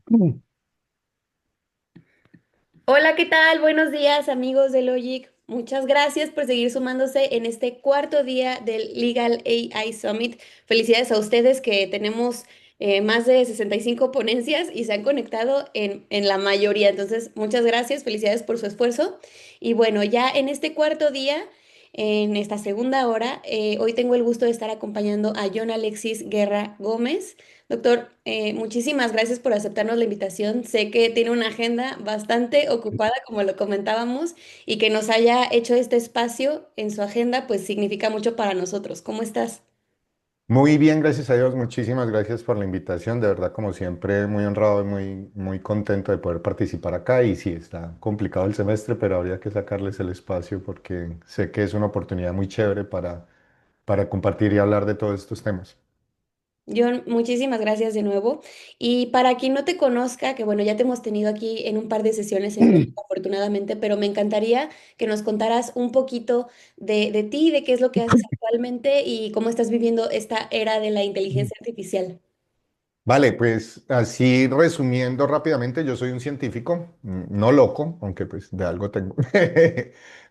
Mm. Hola, ¿qué tal? Buenos días, amigos de Logic. Muchas gracias por seguir sumándose en este cuarto día del Legal AI Summit. Felicidades a ustedes que tenemos más de 65 ponencias y se han conectado en la mayoría. Entonces, muchas gracias, felicidades por su esfuerzo. Y bueno, ya en este cuarto día, en esta segunda hora, hoy tengo el gusto de estar acompañando a John Alexis Guerra Gómez. Doctor, muchísimas gracias por aceptarnos la invitación. Sé que tiene una agenda bastante ocupada, como lo comentábamos, y que nos haya hecho este espacio en su agenda, pues significa mucho para nosotros. ¿Cómo estás? Muy bien, gracias a Dios. Muchísimas gracias por la invitación. De verdad, como siempre, muy honrado y muy contento de poder participar acá. Y sí, está complicado el semestre, pero habría que sacarles el espacio porque sé que es una oportunidad muy chévere para compartir y hablar de todos estos temas. John, muchísimas gracias de nuevo. Y para quien no te conozca, que bueno, ya te hemos tenido aquí en un par de sesiones en México, afortunadamente, pero me encantaría que nos contaras un poquito de ti, de qué es lo que haces actualmente y cómo estás viviendo esta era de la inteligencia artificial. Vale, pues así resumiendo rápidamente, yo soy un científico, no loco, aunque pues de algo tengo,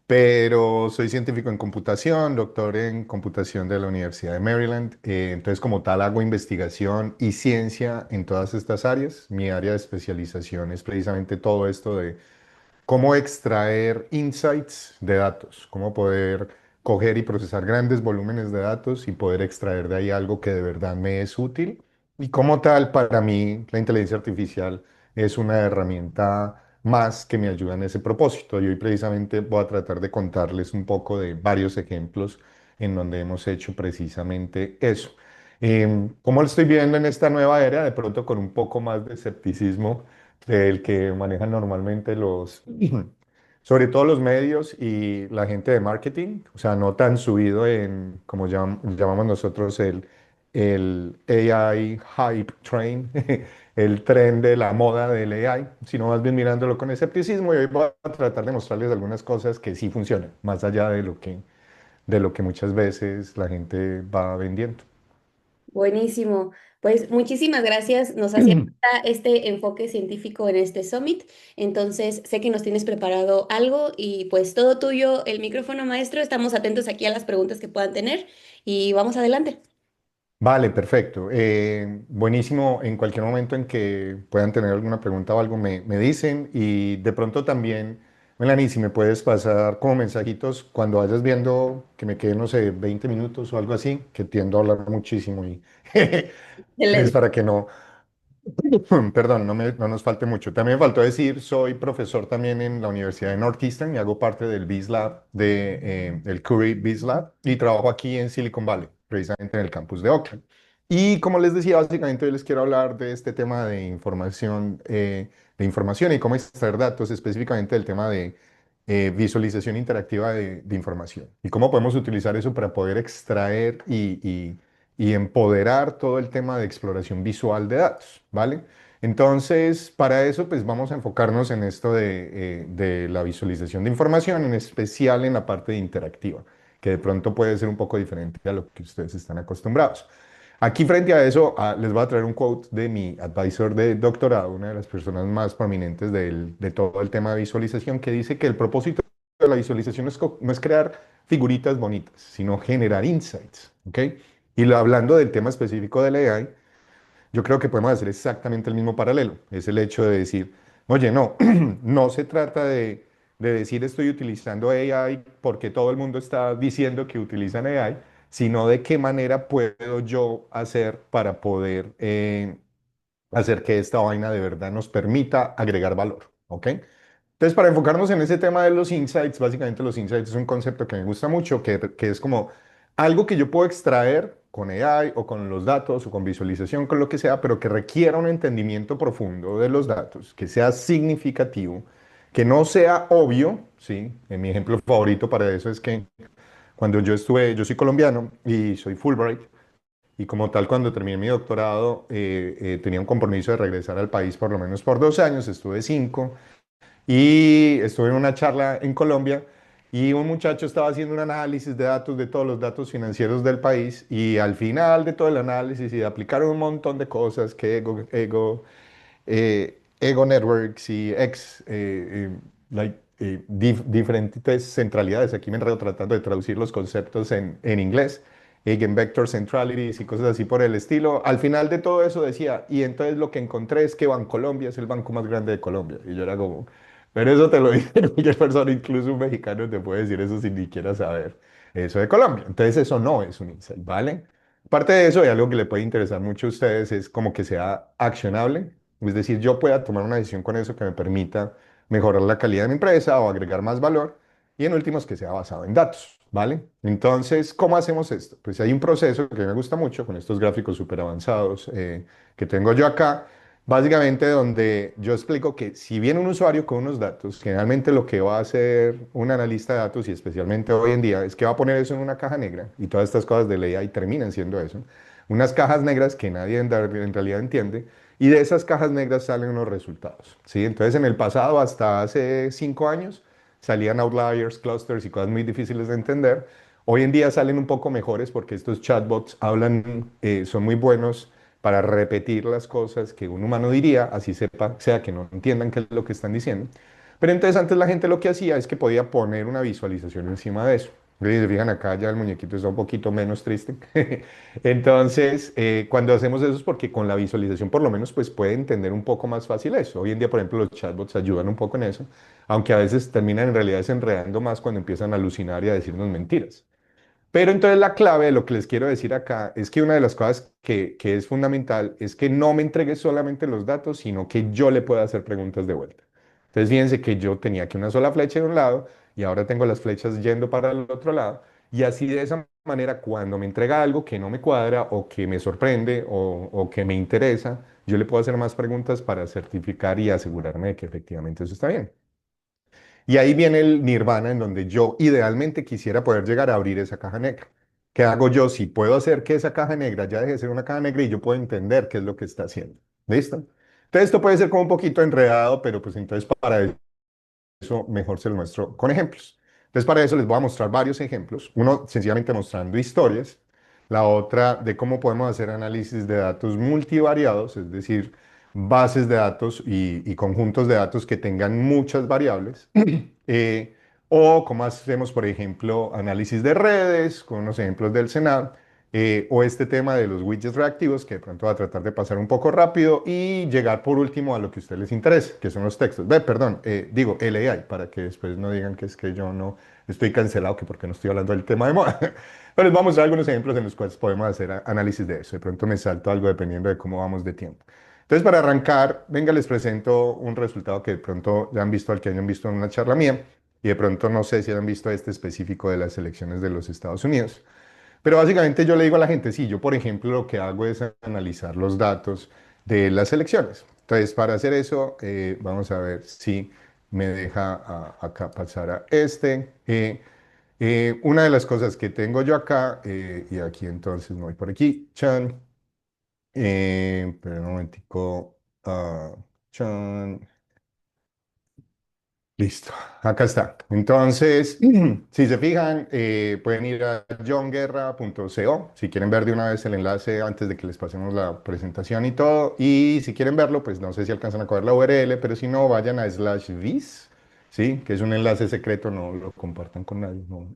pero soy científico en computación, doctor en computación de la Universidad de Maryland. Entonces como tal hago investigación y ciencia en todas estas áreas. Mi área de especialización es precisamente todo esto de cómo extraer insights de datos, cómo poder coger y procesar grandes volúmenes de datos y poder extraer de ahí algo que de verdad me es útil. Y como tal, para mí, la inteligencia artificial es una herramienta más que me ayuda en ese propósito. Y hoy precisamente voy a tratar de contarles un poco de varios ejemplos en donde hemos hecho precisamente eso. ¿Cómo lo estoy viendo en esta nueva era? De pronto con un poco más de escepticismo del que manejan normalmente sobre todo los medios y la gente de marketing, o sea, no tan subido en, como llamamos nosotros, el AI hype train, el tren de la moda del AI, sino más bien mirándolo con escepticismo y hoy voy a tratar de mostrarles algunas cosas que sí funcionan, más allá de lo que muchas veces la gente va vendiendo. Buenísimo. Pues muchísimas gracias. Nos hacía falta este enfoque científico en este summit. Entonces, sé que nos tienes preparado algo y pues todo tuyo, el micrófono maestro. Estamos atentos aquí a las preguntas que puedan tener y vamos adelante. Vale, perfecto. Buenísimo. En cualquier momento en que puedan tener alguna pregunta o algo, me dicen. Y de pronto también, Melanie, si me puedes pasar como mensajitos cuando vayas viendo que me queden, no sé, 20 minutos o algo así, que tiendo a hablar muchísimo y es Excelente. para que no, perdón, no nos falte mucho. También me faltó decir, soy profesor también en la Universidad de Northeastern y hago parte del Biz Lab, el Curie Biz Lab, y trabajo aquí en Silicon Valley, precisamente en el campus de Oakland. Y como les decía, básicamente hoy les quiero hablar de este tema de información y cómo extraer datos, específicamente del tema de visualización interactiva de información y cómo podemos utilizar eso para poder extraer y empoderar todo el tema de exploración visual de datos, ¿vale? Entonces, para eso, pues vamos a enfocarnos en esto de la visualización de información, en especial en la parte de interactiva, que de pronto puede ser un poco diferente a lo que ustedes están acostumbrados. Aquí frente a eso, les voy a traer un quote de mi advisor de doctorado, una de las personas más prominentes de todo el tema de visualización, que dice que el propósito de la visualización no es crear figuritas bonitas, sino generar insights, ¿ok? Y hablando del tema específico del AI, yo creo que podemos hacer exactamente el mismo paralelo. Es el hecho de decir, oye, no, no se trata de decir estoy utilizando AI porque todo el mundo está diciendo que utilizan AI, sino de qué manera puedo yo hacer para poder hacer que esta vaina de verdad nos permita agregar valor, ¿ok? Entonces, para enfocarnos en ese tema de los insights, básicamente los insights es un concepto que me gusta mucho, que es como algo que yo puedo extraer con AI o con los datos o con visualización, con lo que sea, pero que requiera un entendimiento profundo de los datos, que sea significativo, que no sea obvio, ¿sí? En mi ejemplo favorito para eso es que cuando yo soy colombiano y soy Fulbright, y como tal, cuando terminé mi doctorado, tenía un compromiso de regresar al país por lo menos por 2 años, estuve 5, y estuve en una charla en Colombia y un muchacho estaba haciendo un análisis de datos, de todos los datos financieros del país, y al final de todo el análisis y de aplicar un montón de cosas, que Ego Networks y diferentes centralidades. Aquí me enredo tratando de traducir los conceptos en inglés. Eigenvector centralities y cosas así por el estilo. Al final de todo eso decía, y entonces lo que encontré es que Bancolombia es el banco más grande de Colombia. Y yo era como, pero eso te lo dice cualquier persona, incluso un mexicano te puede decir eso sin ni siquiera saber eso de Colombia. Entonces eso no es un insight, ¿vale? Aparte de eso, hay algo que le puede interesar mucho a ustedes, es como que sea accionable, es decir, yo pueda tomar una decisión con eso que me permita mejorar la calidad de mi empresa o agregar más valor, y en últimos que sea basado en datos, ¿vale? Entonces, ¿cómo hacemos esto? Pues hay un proceso que me gusta mucho con estos gráficos súper avanzados que tengo yo acá, básicamente donde yo explico que si viene un usuario con unos datos, generalmente lo que va a hacer un analista de datos, y especialmente hoy en día, es que va a poner eso en una caja negra, y todas estas cosas de ley ahí terminan siendo eso, unas cajas negras que nadie en realidad entiende, y de esas cajas negras salen unos resultados, ¿sí? Entonces, en el pasado, hasta hace 5 años, salían outliers, clusters y cosas muy difíciles de entender. Hoy en día salen un poco mejores porque estos chatbots hablan, son muy buenos para repetir las cosas que un humano diría, así sepa, sea que no entiendan qué es lo que están diciendo. Pero entonces antes la gente lo que hacía es que podía poner una visualización encima de eso. Y si se fijan acá, ya el muñequito está un poquito menos triste. Entonces, cuando hacemos eso es porque con la visualización por lo menos pues puede entender un poco más fácil eso. Hoy en día, por ejemplo, los chatbots ayudan un poco en eso, aunque a veces terminan en realidad desenredando más cuando empiezan a alucinar y a decirnos mentiras. Pero entonces la clave de lo que les quiero decir acá es que una de las cosas que es fundamental es que no me entregue solamente los datos, sino que yo le pueda hacer preguntas de vuelta. Entonces fíjense que yo tenía aquí una sola flecha de un lado y ahora tengo las flechas yendo para el otro lado. Y así de esa manera, cuando me entrega algo que no me cuadra o que me sorprende o que me interesa, yo le puedo hacer más preguntas para certificar y asegurarme de que efectivamente eso está bien. Y ahí viene el nirvana en donde yo idealmente quisiera poder llegar a abrir esa caja negra. ¿Qué hago yo si puedo hacer que esa caja negra ya deje de ser una caja negra y yo puedo entender qué es lo que está haciendo? ¿Listo? Entonces esto puede ser como un poquito enredado, pero pues entonces para eso mejor se lo muestro con ejemplos. Entonces, para eso les voy a mostrar varios ejemplos. Uno, sencillamente mostrando historias. La otra, de cómo podemos hacer análisis de datos multivariados, es decir, bases de datos y conjuntos de datos que tengan muchas variables. Eh, o cómo hacemos, por ejemplo, análisis de redes, con unos ejemplos del Senado. O este tema de los widgets reactivos, que de pronto va a tratar de pasar un poco rápido y llegar por último a lo que a ustedes les interesa, que son los textos. Perdón, digo LAI, para que después no digan que es que yo no estoy cancelado, que porque no estoy hablando del tema de moda. Pero les vamos a mostrar algunos ejemplos en los cuales podemos hacer análisis de eso. De pronto me salto algo dependiendo de cómo vamos de tiempo. Entonces, para arrancar, venga, les presento un resultado que de pronto ya han visto, al que hayan visto en una charla mía, y de pronto no sé si han visto este específico de las elecciones de los Estados Unidos. Pero básicamente yo le digo a la gente, sí, yo por ejemplo lo que hago es analizar los datos de las elecciones. Entonces, para hacer eso, vamos a ver si me deja acá pasar a este. Una de las cosas que tengo yo acá, y aquí entonces me voy por aquí, chan, pero un momentico, chan. Listo, acá está. Entonces, si se fijan, pueden ir a johnguerra.co si quieren ver de una vez el enlace antes de que les pasemos la presentación y todo. Y si quieren verlo, pues no sé si alcanzan a coger la URL, pero si no, vayan a /vis, ¿sí? Que es un enlace secreto, no lo compartan con nadie, no.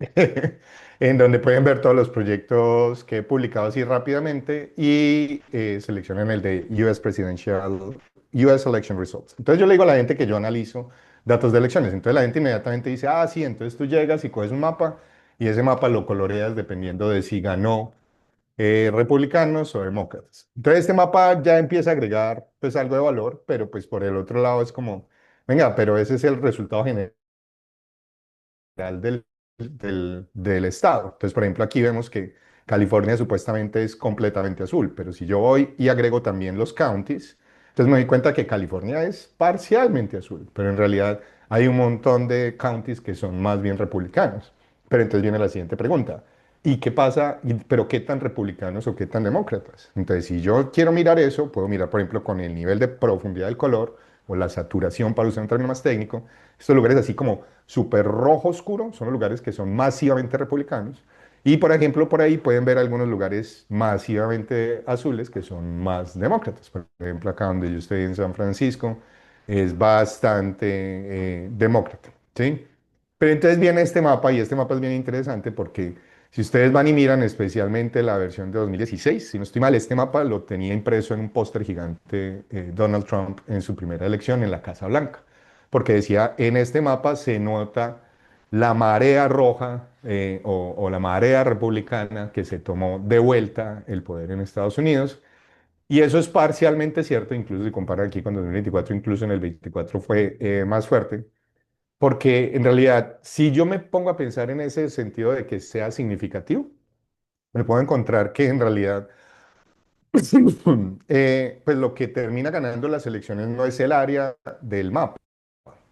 En donde pueden ver todos los proyectos que he publicado así rápidamente y seleccionen el de US Election Results. Entonces yo le digo a la gente que yo analizo datos de elecciones. Entonces la gente inmediatamente dice, ah, sí, entonces tú llegas y coges un mapa y ese mapa lo coloreas dependiendo de si ganó republicanos o demócratas. Entonces este mapa ya empieza a agregar pues algo de valor, pero pues por el otro lado es como, venga, pero ese es el resultado general del estado. Entonces, por ejemplo, aquí vemos que California supuestamente es completamente azul, pero si yo voy y agrego también los counties, entonces me doy cuenta que California es parcialmente azul, pero en realidad hay un montón de counties que son más bien republicanos. Pero entonces viene la siguiente pregunta. ¿Y qué pasa? ¿Pero qué tan republicanos o qué tan demócratas? Entonces, si yo quiero mirar eso, puedo mirar, por ejemplo, con el nivel de profundidad del color o la saturación, para usar un término más técnico. Estos lugares así como súper rojo oscuro son los lugares que son masivamente republicanos. Y por ejemplo, por ahí pueden ver algunos lugares masivamente azules que son más demócratas. Por ejemplo, acá donde yo estoy en San Francisco es bastante demócrata, ¿sí? Pero entonces viene este mapa y este mapa es bien interesante porque si ustedes van y miran especialmente la versión de 2016, si no estoy mal, este mapa lo tenía impreso en un póster gigante Donald Trump en su primera elección en la Casa Blanca, porque decía, en este mapa se nota la marea roja o la marea republicana que se tomó de vuelta el poder en Estados Unidos. Y eso es parcialmente cierto, incluso si compara aquí con 2024, incluso en el 24 fue más fuerte, porque en realidad, si yo me pongo a pensar en ese sentido de que sea significativo, me puedo encontrar que en realidad, pues lo que termina ganando las elecciones no es el área del mapa,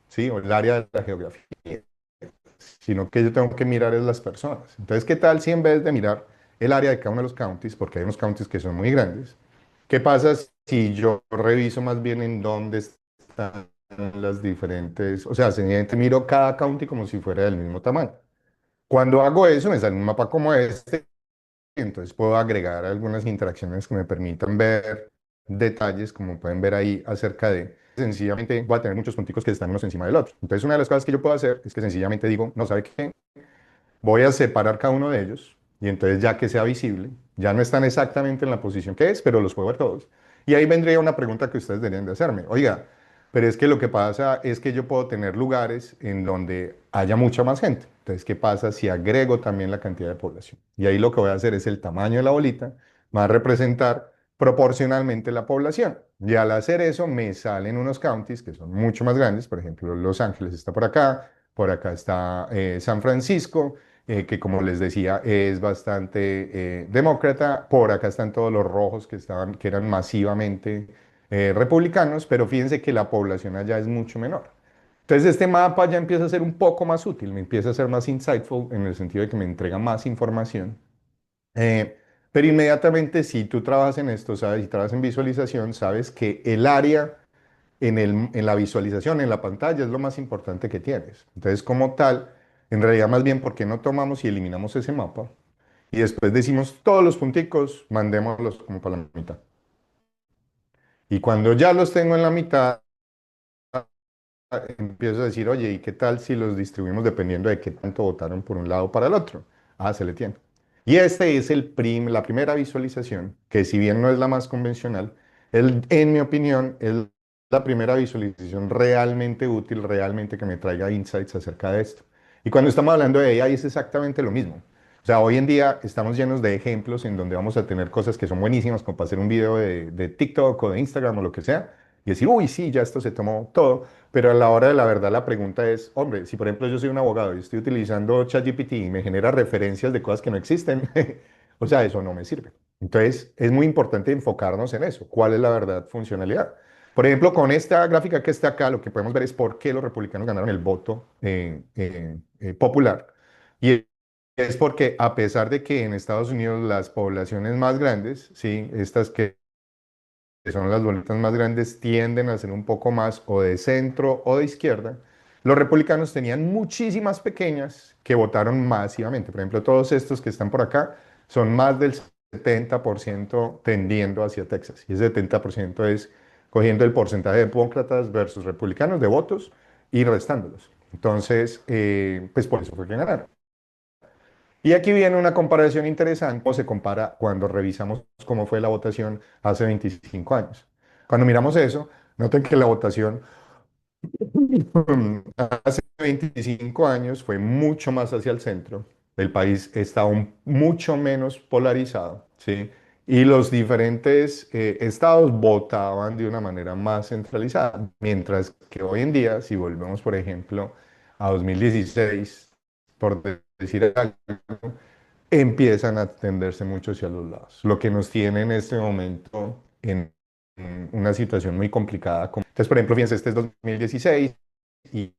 ¿sí? O el área de la geografía, sino que yo tengo que mirar es las personas. Entonces, ¿qué tal si en vez de mirar el área de cada uno de los counties, porque hay unos counties que son muy grandes, qué pasa si yo reviso más bien en dónde están las diferentes, o sea, sencillamente miro cada county como si fuera del mismo tamaño? Cuando hago eso, me sale un mapa como este, y entonces puedo agregar algunas interacciones que me permitan ver detalles, como pueden ver ahí, acerca de, sencillamente voy a tener muchos punticos que están unos encima del otro. Entonces, una de las cosas que yo puedo hacer es que sencillamente digo, no sabe qué, voy a separar cada uno de ellos y entonces ya que sea visible, ya no están exactamente en la posición que es, pero los puedo ver todos. Y ahí vendría una pregunta que ustedes deberían de hacerme. Oiga, pero es que lo que pasa es que yo puedo tener lugares en donde haya mucha más gente. Entonces, ¿qué pasa si agrego también la cantidad de población? Y ahí lo que voy a hacer es el tamaño de la bolita, va a representar proporcionalmente la población. Y al hacer eso me salen unos counties que son mucho más grandes. Por ejemplo, Los Ángeles está por acá está San Francisco, que como les decía es bastante demócrata. Por acá están todos los rojos que eran masivamente republicanos, pero fíjense que la población allá es mucho menor. Entonces este mapa ya empieza a ser un poco más útil, me empieza a ser más insightful en el sentido de que me entrega más información. Eh, pero inmediatamente si tú trabajas en esto, sabes, y trabajas en visualización, sabes que el área en la visualización, en la pantalla, es lo más importante que tienes. Entonces, como tal, en realidad más bien, ¿por qué no tomamos y eliminamos ese mapa? Y después decimos todos los punticos, mandémoslos como para la mitad. Y cuando ya los tengo en la mitad, empiezo a decir, oye, ¿y qué tal si los distribuimos dependiendo de qué tanto votaron por un lado o para el otro? Ah, se le tiene. Y este es la primera visualización, que si bien no es la más convencional, en mi opinión es la primera visualización realmente útil, realmente que me traiga insights acerca de esto. Y cuando estamos hablando de AI es exactamente lo mismo. O sea, hoy en día estamos llenos de ejemplos en donde vamos a tener cosas que son buenísimas, como para hacer un video de TikTok o de Instagram o lo que sea, y decir, uy, sí, ya esto se tomó todo. Pero a la hora de la verdad, la pregunta es, hombre, si por ejemplo yo soy un abogado y estoy utilizando ChatGPT y me genera referencias de cosas que no existen, o sea, eso no me sirve. Entonces, es muy importante enfocarnos en eso. ¿Cuál es la verdad funcionalidad? Por ejemplo, con esta gráfica que está acá, lo que podemos ver es por qué los republicanos ganaron el voto popular. Y es porque a pesar de que en Estados Unidos las poblaciones más grandes, sí, estas que son las bolitas más grandes, tienden a ser un poco más o de centro o de izquierda, los republicanos tenían muchísimas pequeñas que votaron masivamente. Por ejemplo, todos estos que están por acá son más del 70% tendiendo hacia Texas. Y ese 70% es cogiendo el porcentaje de demócratas versus republicanos de votos y restándolos. Entonces, pues por eso fue que ganaron. Y aquí viene una comparación interesante, cómo se compara cuando revisamos cómo fue la votación hace 25 años. Cuando miramos eso, noten que la votación hace 25 años fue mucho más hacia el centro. El país estaba mucho menos polarizado, ¿sí? Y los diferentes estados votaban de una manera más centralizada. Mientras que hoy en día, si volvemos, por ejemplo, a 2016, por decir algo, empiezan a tenderse mucho hacia los lados, lo que nos tiene en este momento en una situación muy complicada. Entonces, por ejemplo, fíjense, este es 2016 y,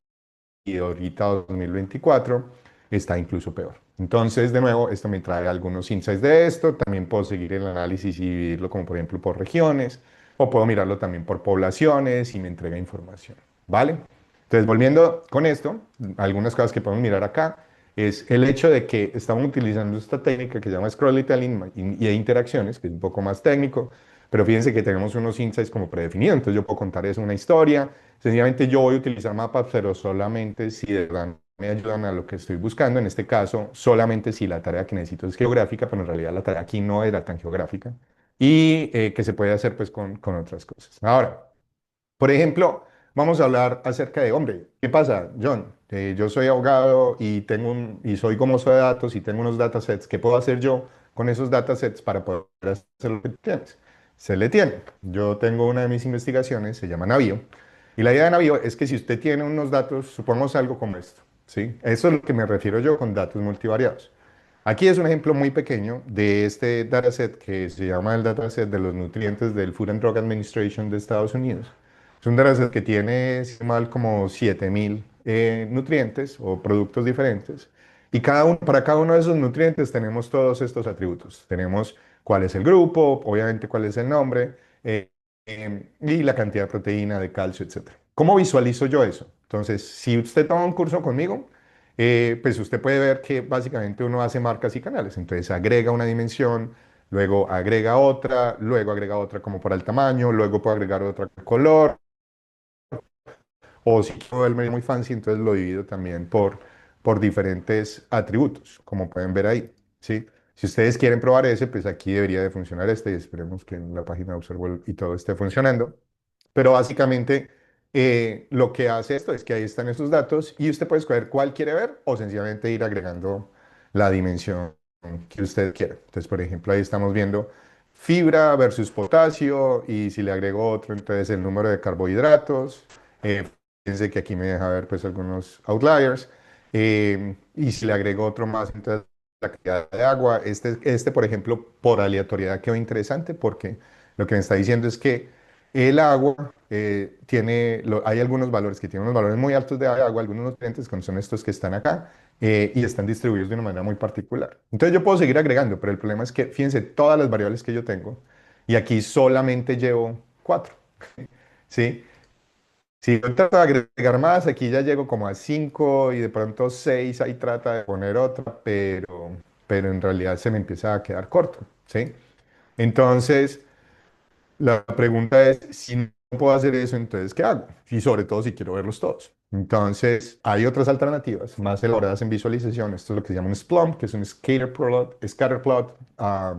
y ahorita 2024 está incluso peor. Entonces, de nuevo, esto me trae algunos insights de esto. También puedo seguir el análisis y dividirlo como, por ejemplo, por regiones, o puedo mirarlo también por poblaciones y me entrega información, ¿vale? Entonces, volviendo con esto, algunas cosas que podemos mirar acá. es el hecho de que estamos utilizando esta técnica que se llama scrollytelling y interacciones, que es un poco más técnico, pero fíjense que tenemos unos insights como predefinidos, entonces yo puedo contar eso una historia, sencillamente yo voy a utilizar mapas, pero solamente si de verdad me ayudan a lo que estoy buscando, en este caso, solamente si la tarea que necesito es geográfica, pero en realidad la tarea aquí no era tan geográfica, y que se puede hacer pues con otras cosas. Ahora, por ejemplo, vamos a hablar acerca de, hombre, ¿qué pasa, John? Yo soy abogado y y soy como soy de datos y tengo unos datasets. ¿Qué puedo hacer yo con esos datasets para poder hacer lo que tú tienes? Se le tiene. Yo tengo una de mis investigaciones, se llama Navío, y la idea de Navío es que si usted tiene unos datos, supongamos algo como esto, ¿sí? Eso es lo que me refiero yo con datos multivariados. Aquí es un ejemplo muy pequeño de este dataset que se llama el dataset de los nutrientes del Food and Drug Administration de Estados Unidos. Es un dataset que tiene, si no mal, como 7000 nutrientes o productos diferentes. Y para cada uno de esos nutrientes tenemos todos estos atributos. Tenemos cuál es el grupo, obviamente cuál es el nombre, y la cantidad de proteína, de calcio, etcétera. ¿Cómo visualizo yo eso? Entonces, si usted toma un curso conmigo, pues usted puede ver que básicamente uno hace marcas y canales. Entonces agrega una dimensión, luego luego agrega otra como para el tamaño, luego puede agregar otra color, o si quiero verme muy fancy, entonces lo divido también por diferentes atributos, como pueden ver ahí, ¿sí? Si ustedes quieren probar ese, pues aquí debería de funcionar este y esperemos que en la página de Observer y todo esté funcionando. Pero básicamente lo que hace esto es que ahí están esos datos y usted puede escoger cuál quiere ver o sencillamente ir agregando la dimensión que usted quiera. Entonces, por ejemplo, ahí estamos viendo fibra versus potasio y si le agrego otro, entonces el número de carbohidratos. Fíjense que aquí me deja ver pues algunos outliers. Y si le agrego otro más, entonces la cantidad de agua. Por ejemplo, por aleatoriedad quedó interesante porque lo que me está diciendo es que el agua hay algunos valores que tienen unos valores muy altos de agua, algunos nutrientes, como son estos que están acá, y están distribuidos de una manera muy particular. Entonces yo puedo seguir agregando, pero el problema es que, fíjense, todas las variables que yo tengo, y aquí solamente llevo cuatro, ¿sí? Si yo trato de agregar más, aquí ya llego como a 5 y de pronto 6, ahí trata de poner otra, pero en realidad se me empieza a quedar corto, ¿sí? Entonces, la pregunta es, si no puedo hacer eso, entonces, ¿qué hago? Y sobre todo si quiero verlos todos. Entonces, hay otras alternativas más elaboradas en visualización. Esto es lo que se llama un Splunk, que es un scatter plot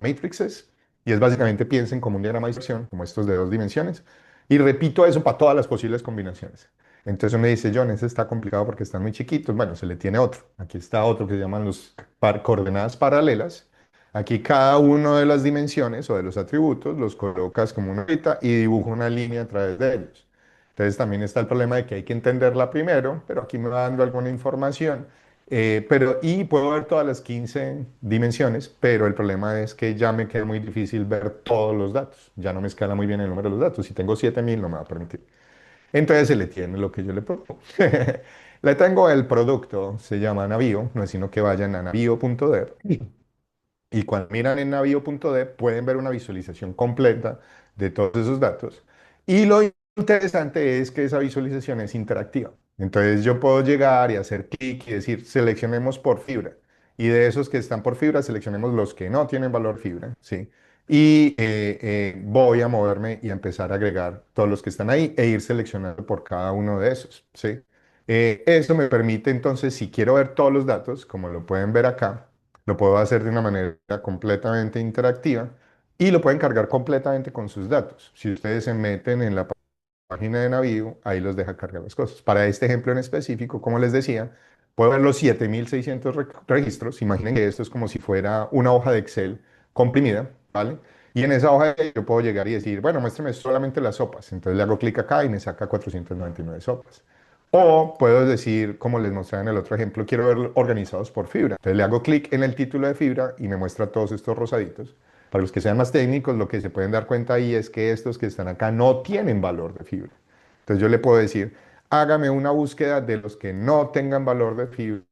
matrices. Y es básicamente, piensen como un diagrama de dispersión, como estos de dos dimensiones. Y repito eso para todas las posibles combinaciones. Entonces uno me dice, John, ese está complicado porque están muy chiquitos. Bueno, se le tiene otro. Aquí está otro que se llaman los coordenadas paralelas. Aquí cada una de las dimensiones o de los atributos los colocas como una horita y dibujo una línea a través de ellos. Entonces también está el problema de que hay que entenderla primero, pero aquí me va dando alguna información. Y puedo ver todas las 15 dimensiones, pero el problema es que ya me queda muy difícil ver todos los datos. Ya no me escala muy bien el número de los datos. Si tengo 7000 no me va a permitir. Entonces se le tiene lo que yo le propongo. Le tengo el producto, se llama Navío, no es sino que vayan a navío.dev y cuando miran en navío.dev pueden ver una visualización completa de todos esos datos. Y lo interesante es que esa visualización es interactiva. Entonces yo puedo llegar y hacer clic y decir, seleccionemos por fibra. Y de esos que están por fibra, seleccionemos los que no tienen valor fibra, ¿sí? Y voy a moverme y a empezar a agregar todos los que están ahí e ir seleccionando por cada uno de esos, ¿sí? Eso me permite entonces, si quiero ver todos los datos, como lo pueden ver acá, lo puedo hacer de una manera completamente interactiva y lo pueden cargar completamente con sus datos. Si ustedes se meten en la página de Navigo, ahí los deja cargar las cosas. Para este ejemplo en específico, como les decía, puedo ver los 7600 registros. Imaginen que esto es como si fuera una hoja de Excel comprimida, ¿vale? Y en esa hoja de Excel yo puedo llegar y decir, bueno, muéstrame solamente las sopas. Entonces le hago clic acá y me saca 499 sopas. O puedo decir, como les mostré en el otro ejemplo, quiero ver organizados por fibra. Entonces le hago clic en el título de fibra y me muestra todos estos rosaditos. Para los que sean más técnicos, lo que se pueden dar cuenta ahí es que estos que están acá no tienen valor de fibra. Entonces yo le puedo decir, hágame una búsqueda de los que no tengan valor de fibra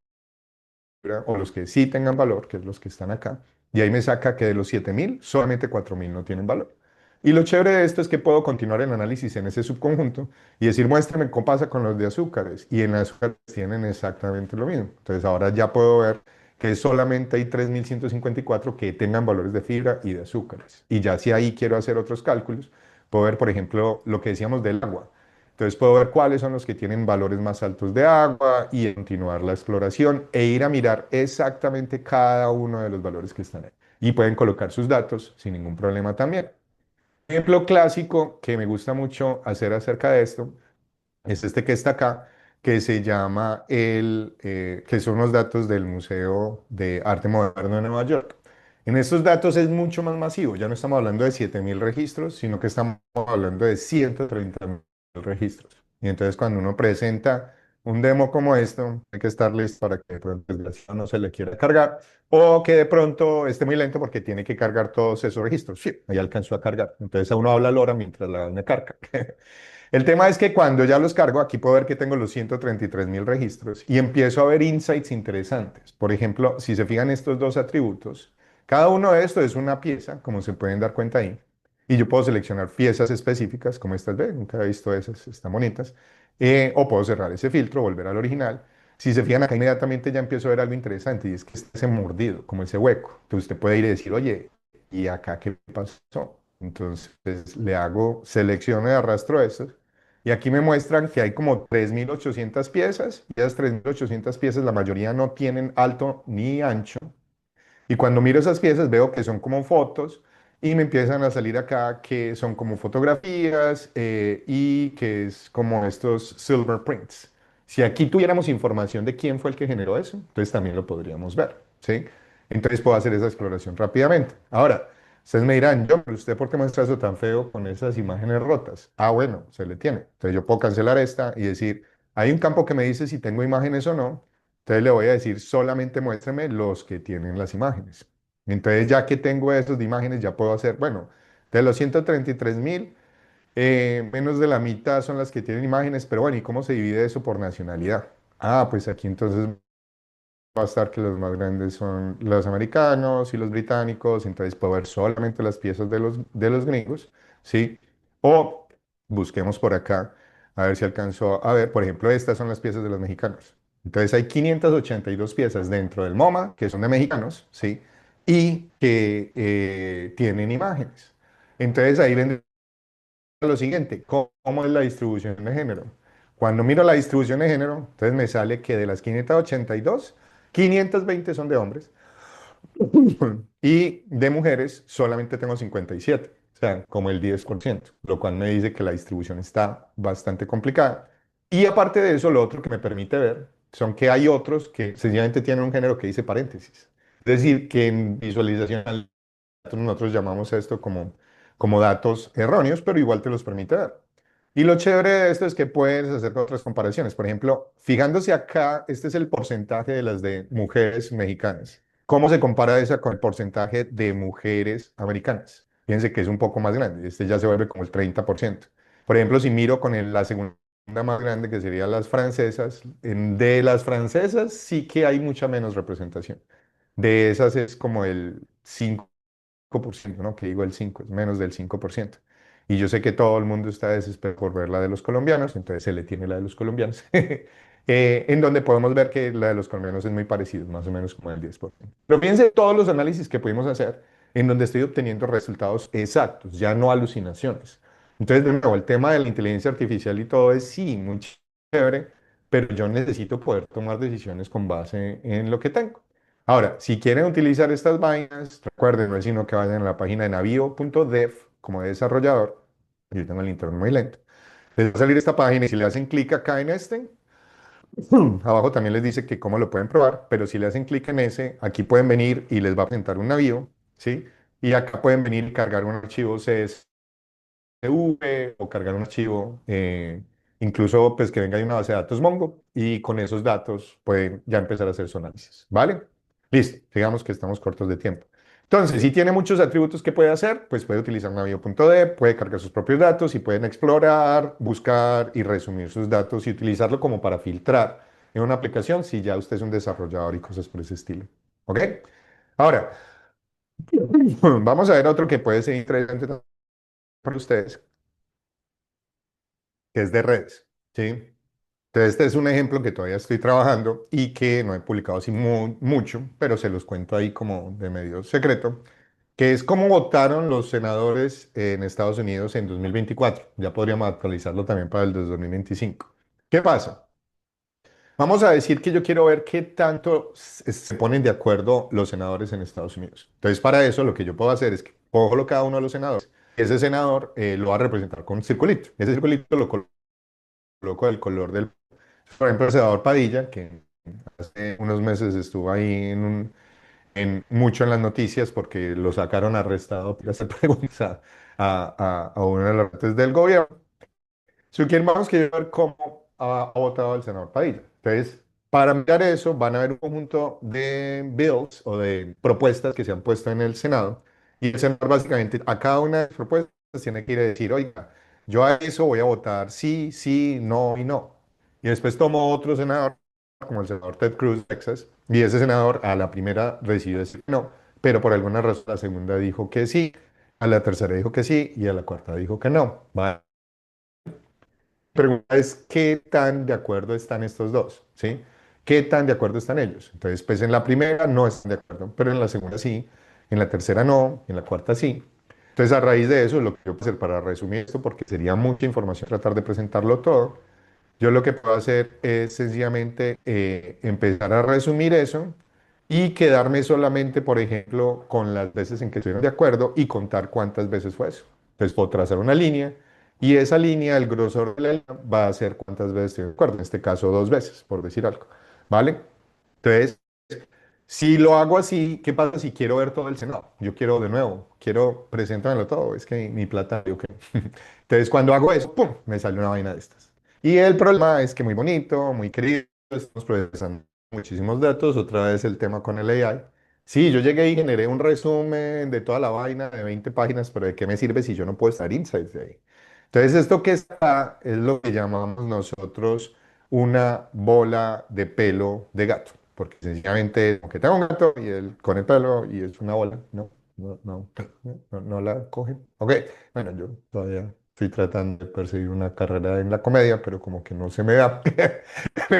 o los que sí tengan valor, que es los que están acá. Y ahí me saca que de los 7000, solamente 4000 no tienen valor. Y lo chévere de esto es que puedo continuar el análisis en ese subconjunto y decir, muéstrame cómo pasa con los de azúcares. Y en azúcares tienen exactamente lo mismo. Entonces ahora ya puedo ver que solamente hay 3.154 que tengan valores de fibra y de azúcares. Y ya si ahí quiero hacer otros cálculos, puedo ver, por ejemplo, lo que decíamos del agua. Entonces puedo ver cuáles son los que tienen valores más altos de agua y continuar la exploración e ir a mirar exactamente cada uno de los valores que están ahí. Y pueden colocar sus datos sin ningún problema también. Ejemplo clásico que me gusta mucho hacer acerca de esto es este que está acá, que se llama que son los datos del Museo de Arte Moderno de Nueva York. En estos datos es mucho más masivo, ya no estamos hablando de 7.000 registros, sino que estamos hablando de 130.000 registros. Y entonces cuando uno presenta un demo como esto, hay que estar listo para que de pronto no se le quiera cargar o que de pronto esté muy lento porque tiene que cargar todos esos registros. Sí, ahí alcanzó a cargar. Entonces a uno habla LoRa mientras la vaina carga. El tema es que cuando ya los cargo, aquí puedo ver que tengo los 133.000 registros y empiezo a ver insights interesantes. Por ejemplo, si se fijan estos dos atributos, cada uno de estos es una pieza, como se pueden dar cuenta ahí, y yo puedo seleccionar piezas específicas, como estas, ven, nunca he visto esas, están bonitas, o puedo cerrar ese filtro, volver al original. Si se fijan acá inmediatamente ya empiezo a ver algo interesante y es que está ese mordido, como ese hueco. Entonces usted puede ir y decir, oye, ¿y acá qué pasó? Entonces le hago selección y arrastro estos. Y aquí me muestran que hay como 3.800 piezas. Y esas 3.800 piezas, la mayoría no tienen alto ni ancho. Y cuando miro esas piezas veo que son como fotos y me empiezan a salir acá que son como fotografías y que es como estos silver prints. Si aquí tuviéramos información de quién fue el que generó eso, entonces también lo podríamos ver, ¿sí? Entonces puedo hacer esa exploración rápidamente. Ahora, ustedes me dirán, yo, pero usted, ¿por qué muestra eso tan feo con esas imágenes rotas? Ah, bueno, se le tiene. Entonces yo puedo cancelar esta y decir, hay un campo que me dice si tengo imágenes o no. Entonces le voy a decir, solamente muéstrame los que tienen las imágenes. Entonces ya que tengo esos de imágenes, ya puedo hacer, bueno, de los 133.000, menos de la mitad son las que tienen imágenes, pero bueno, ¿y cómo se divide eso por nacionalidad? Ah, pues aquí entonces va a estar que los más grandes son los americanos y los británicos, entonces puedo ver solamente las piezas de los gringos, ¿sí? O busquemos por acá, a ver si alcanzó a ver, por ejemplo, estas son las piezas de los mexicanos. Entonces hay 582 piezas dentro del MoMA que son de mexicanos, ¿sí? Y que tienen imágenes. Entonces ahí vendría lo siguiente, ¿cómo es la distribución de género? Cuando miro la distribución de género, entonces me sale que de las 582, 520 son de hombres y de mujeres solamente tengo 57, o sea, como el 10%, lo cual me dice que la distribución está bastante complicada. Y aparte de eso, lo otro que me permite ver son que hay otros que sencillamente tienen un género que dice paréntesis. Es decir, que en visualización nosotros llamamos esto como datos erróneos, pero igual te los permite ver. Y lo chévere de esto es que puedes hacer otras comparaciones. Por ejemplo, fijándose acá, este es el porcentaje de las de mujeres mexicanas. ¿Cómo se compara esa con el porcentaje de mujeres americanas? Fíjense que es un poco más grande. Este ya se vuelve como el 30%. Por ejemplo, si miro con la segunda más grande, que serían las francesas, de las francesas sí que hay mucha menos representación. De esas es como el 5%, ¿no? Que digo el 5, es menos del 5%. Y yo sé que todo el mundo está desesperado por ver la de los colombianos, entonces se le tiene la de los colombianos, en donde podemos ver que la de los colombianos es muy parecida, más o menos como el 10%. Pero fíjense todos los análisis que pudimos hacer, en donde estoy obteniendo resultados exactos, ya no alucinaciones. Entonces, de nuevo, el tema de la inteligencia artificial y todo es sí, muy chévere, pero yo necesito poder tomar decisiones con base en lo que tengo. Ahora, si quieren utilizar estas vainas, recuerden, no es sino que vayan a la página de navío.dev como desarrollador. Yo tengo el internet muy lento. Les va a salir esta página y si le hacen clic acá en este, abajo también les dice que cómo lo pueden probar, pero si le hacen clic en ese, aquí pueden venir y les va a presentar un navío, ¿sí? Y acá pueden venir y cargar un archivo CSV o cargar un archivo, incluso pues que venga de una base de datos Mongo y con esos datos pueden ya empezar a hacer su análisis, ¿vale? Listo, digamos que estamos cortos de tiempo. Entonces, si tiene muchos atributos que puede hacer, pues puede utilizar Navieo.dev, puede cargar sus propios datos y pueden explorar, buscar y resumir sus datos y utilizarlo como para filtrar en una aplicación si ya usted es un desarrollador y cosas por ese estilo. ¿Ok? Ahora, vamos a ver otro que puede ser interesante para ustedes, que es de redes, ¿sí? Entonces, este es un ejemplo que todavía estoy trabajando y que no he publicado así mucho, pero se los cuento ahí como de medio secreto, que es cómo votaron los senadores en Estados Unidos en 2024. Ya podríamos actualizarlo también para el de 2025. ¿Qué pasa? Vamos a decir que yo quiero ver qué tanto se ponen de acuerdo los senadores en Estados Unidos. Entonces, para eso lo que yo puedo hacer es que cojo cada uno de los senadores. Ese senador lo va a representar con un circulito. Ese circulito lo coloco del color del... Por ejemplo, el senador Padilla, que hace unos meses estuvo ahí mucho en las noticias porque lo sacaron arrestado por hacer preguntas a uno de los representantes del gobierno. Si quieren, vamos a ver cómo ha votado el senador Padilla. Entonces, para mirar eso, van a haber un conjunto de bills o de propuestas que se han puesto en el Senado. Y el senador básicamente a cada una de las propuestas tiene que ir a decir, oiga, yo a eso voy a votar sí, sí, no y no. Y después tomó otro senador, como el senador Ted Cruz de Texas, y ese senador a la primera decidió decir no, pero por alguna razón a la segunda dijo que sí, a la tercera dijo que sí y a la cuarta dijo que no. Va pregunta es qué tan de acuerdo están estos dos, ¿sí? ¿Qué tan de acuerdo están ellos? Entonces, pues en la primera no están de acuerdo, pero en la segunda sí, en la tercera no, en la cuarta sí. Entonces, a raíz de eso, lo que yo puedo hacer para resumir esto, porque sería mucha información tratar de presentarlo todo, yo lo que puedo hacer es sencillamente empezar a resumir eso y quedarme solamente, por ejemplo, con las veces en que estuvieron de acuerdo y contar cuántas veces fue eso. Entonces puedo trazar una línea y esa línea, el grosor de la línea, va a ser cuántas veces estuvieron de acuerdo. En este caso, dos veces, por decir algo. ¿Vale? Entonces, si lo hago así, ¿qué pasa si quiero ver todo el Senado? Yo quiero de nuevo, quiero presentármelo todo, es que mi plata, yo qué. Entonces, cuando hago eso, ¡pum!, me sale una vaina de estas. Y el problema es que muy bonito, muy querido, estamos procesando muchísimos datos, otra vez el tema con el AI. Sí, yo llegué y generé un resumen de toda la vaina de 20 páginas, pero ¿de qué me sirve si yo no puedo estar insights de ahí? Entonces, esto que está es lo que llamamos nosotros una bola de pelo de gato, porque sencillamente, aunque tengo un gato y él con el pelo y es una bola, no la cogen. Ok, bueno, yo todavía estoy tratando de perseguir una carrera en la comedia, pero como que no se me da.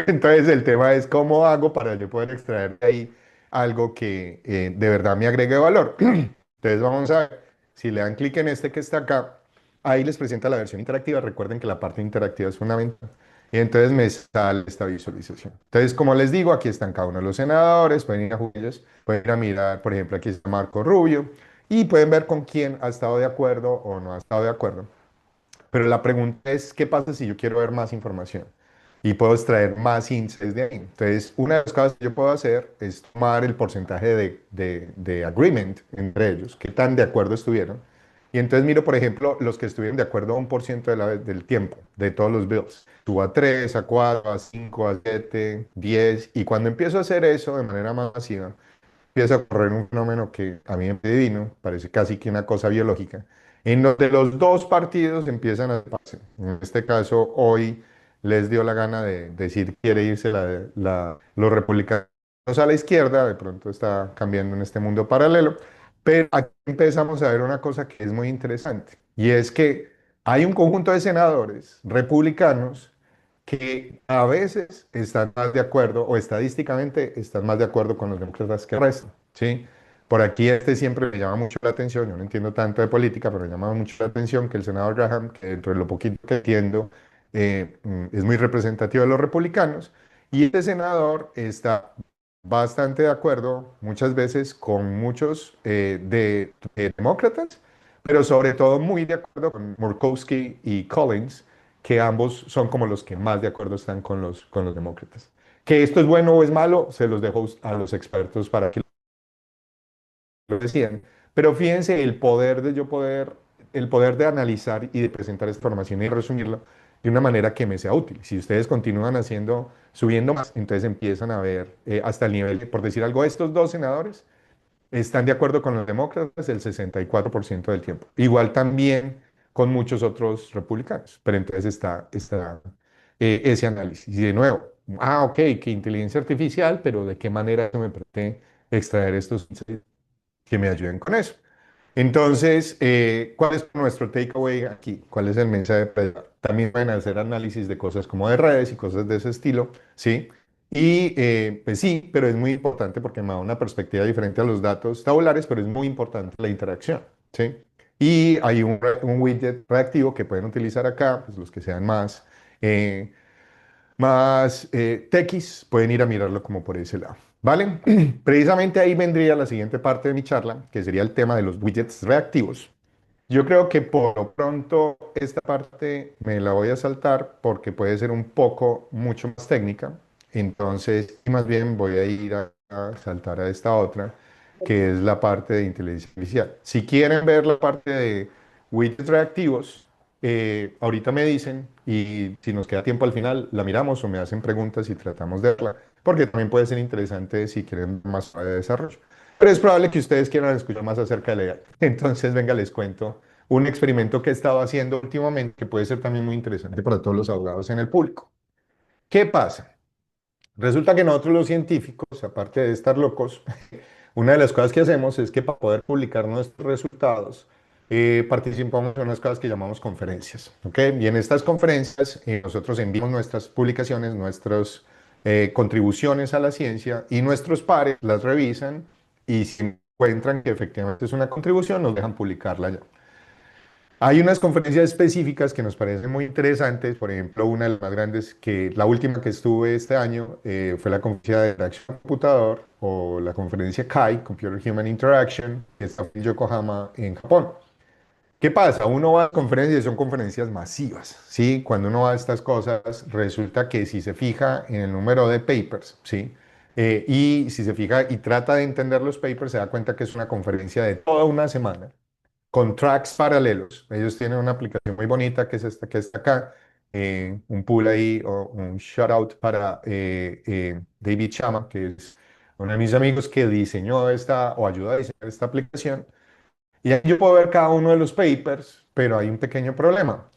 Entonces el tema es cómo hago para yo poder extraer de ahí algo que de verdad me agregue valor. Entonces vamos a ver, si le dan clic en este que está acá, ahí les presenta la versión interactiva. Recuerden que la parte interactiva es fundamental. Y entonces me sale esta visualización. Entonces, como les digo, aquí están cada uno de los senadores, pueden ir a ellos, pueden ir a mirar, por ejemplo, aquí está Marco Rubio, y pueden ver con quién ha estado de acuerdo o no ha estado de acuerdo. Pero la pregunta es, ¿qué pasa si yo quiero ver más información? Y puedo extraer más insights de ahí. Entonces, una de las cosas que yo puedo hacer es tomar el porcentaje de agreement entre ellos, qué tan de acuerdo estuvieron. Y entonces miro, por ejemplo, los que estuvieron de acuerdo a 1% del tiempo, de todos los bills. Subo a 3, a 4, a 5, a 7, 10. Y cuando empiezo a hacer eso de manera masiva, empieza a ocurrir un fenómeno que a mí me parece divino, parece casi que una cosa biológica, en donde los dos partidos empiezan a separarse. En este caso, hoy les dio la gana de decir quiere irse los republicanos a la izquierda, de pronto está cambiando en este mundo paralelo, pero aquí empezamos a ver una cosa que es muy interesante, y es que hay un conjunto de senadores republicanos que a veces están más de acuerdo o estadísticamente están más de acuerdo con los demócratas que el resto, ¿sí? Por aquí este siempre me llama mucho la atención, yo no entiendo tanto de política, pero me llama mucho la atención que el senador Graham, que dentro de lo poquito que entiendo, es muy representativo de los republicanos, y este senador está bastante de acuerdo muchas veces con muchos de demócratas, pero sobre todo muy de acuerdo con Murkowski y Collins, que ambos son como los que más de acuerdo están con los demócratas. Que esto es bueno o es malo, se los dejo a los expertos para que lo decían. Pero fíjense el poder de analizar y de presentar esta información y resumirla de una manera que me sea útil. Si ustedes continúan haciendo, subiendo más, entonces empiezan a ver hasta el nivel de, por decir algo, estos dos senadores están de acuerdo con los demócratas el 64% del tiempo. Igual también con muchos otros republicanos. Pero entonces está ese análisis. Y de nuevo, ok, que inteligencia artificial, pero ¿de qué manera se me permite extraer estos insights que me ayuden con eso? Entonces, ¿cuál es nuestro takeaway aquí? ¿Cuál es el mensaje para llevar? También pueden hacer análisis de cosas como de redes y cosas de ese estilo, ¿sí? Y pues sí, pero es muy importante porque me da una perspectiva diferente a los datos tabulares, pero es muy importante la interacción, ¿sí? Y hay un widget reactivo que pueden utilizar acá, pues los que sean eh, más techis, pueden ir a mirarlo como por ese lado. ¿Vale? Precisamente ahí vendría la siguiente parte de mi charla, que sería el tema de los widgets reactivos. Yo creo que por lo pronto esta parte me la voy a saltar porque puede ser un poco mucho más técnica. Entonces, más bien voy a ir a saltar a esta otra, que es la parte de inteligencia artificial. Si quieren ver la parte de widgets reactivos, ahorita me dicen y si nos queda tiempo al final la miramos o me hacen preguntas y tratamos de verla, porque también puede ser interesante si quieren más de desarrollo. Pero es probable que ustedes quieran escuchar más acerca de la AI. Entonces, venga, les cuento un experimento que he estado haciendo últimamente que puede ser también muy interesante para todos los abogados en el público. ¿Qué pasa? Resulta que nosotros los científicos, aparte de estar locos, una de las cosas que hacemos es que para poder publicar nuestros resultados, participamos en unas cosas que llamamos conferencias, ¿ok? Y en estas conferencias nosotros enviamos nuestras publicaciones, nuestras contribuciones a la ciencia y nuestros pares las revisan y si encuentran que efectivamente es una contribución, nos dejan publicarla ya. Hay unas conferencias específicas que nos parecen muy interesantes, por ejemplo, una de las más grandes, que la última que estuve este año fue la conferencia de interacción computador o la conferencia CHI, Computer Human Interaction, que está en Yokohama, en Japón. ¿Qué pasa? Uno va a conferencias y son conferencias masivas, ¿sí? Cuando uno va a estas cosas, resulta que si se fija en el número de papers, ¿sí? Y si se fija y trata de entender los papers, se da cuenta que es una conferencia de toda una semana con tracks paralelos. Ellos tienen una aplicación muy bonita que es esta que está acá. Un pull ahí o un shout out para David Chama, que es uno de mis amigos que diseñó esta o ayudó a diseñar esta aplicación. Y aquí yo puedo ver cada uno de los papers, pero hay un pequeño problema.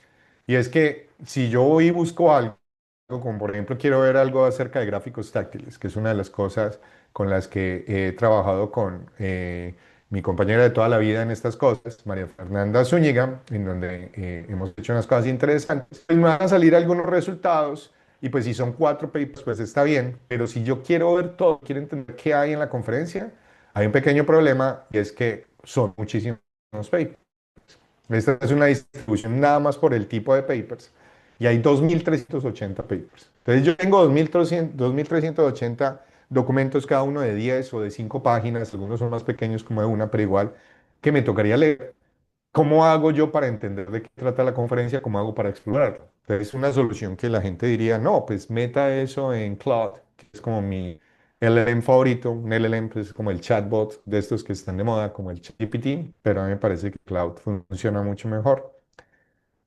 Y es que si yo voy y busco algo, como por ejemplo quiero ver algo acerca de gráficos táctiles, que es una de las cosas con las que he trabajado con mi compañera de toda la vida en estas cosas, María Fernanda Zúñiga, en donde hemos hecho unas cosas interesantes, pues me van a salir algunos resultados. Y pues si son cuatro papers, pues está bien. Pero si yo quiero ver todo, quiero entender qué hay en la conferencia, hay un pequeño problema y es que son muchísimos papers. Esta es una distribución nada más por el tipo de papers y hay 2.380 papers. Entonces yo tengo 2.380 documentos, cada uno de 10 o de 5 páginas, algunos son más pequeños como de una, pero igual que me tocaría leer. ¿Cómo hago yo para entender de qué trata la conferencia? ¿Cómo hago para explorarlo? Entonces, es una solución que la gente diría, no, pues meta eso en Claude, que es como mi LLM favorito. Un LLM pues, es como el chatbot de estos que están de moda, como el ChatGPT, pero a mí me parece que Cloud funciona mucho mejor.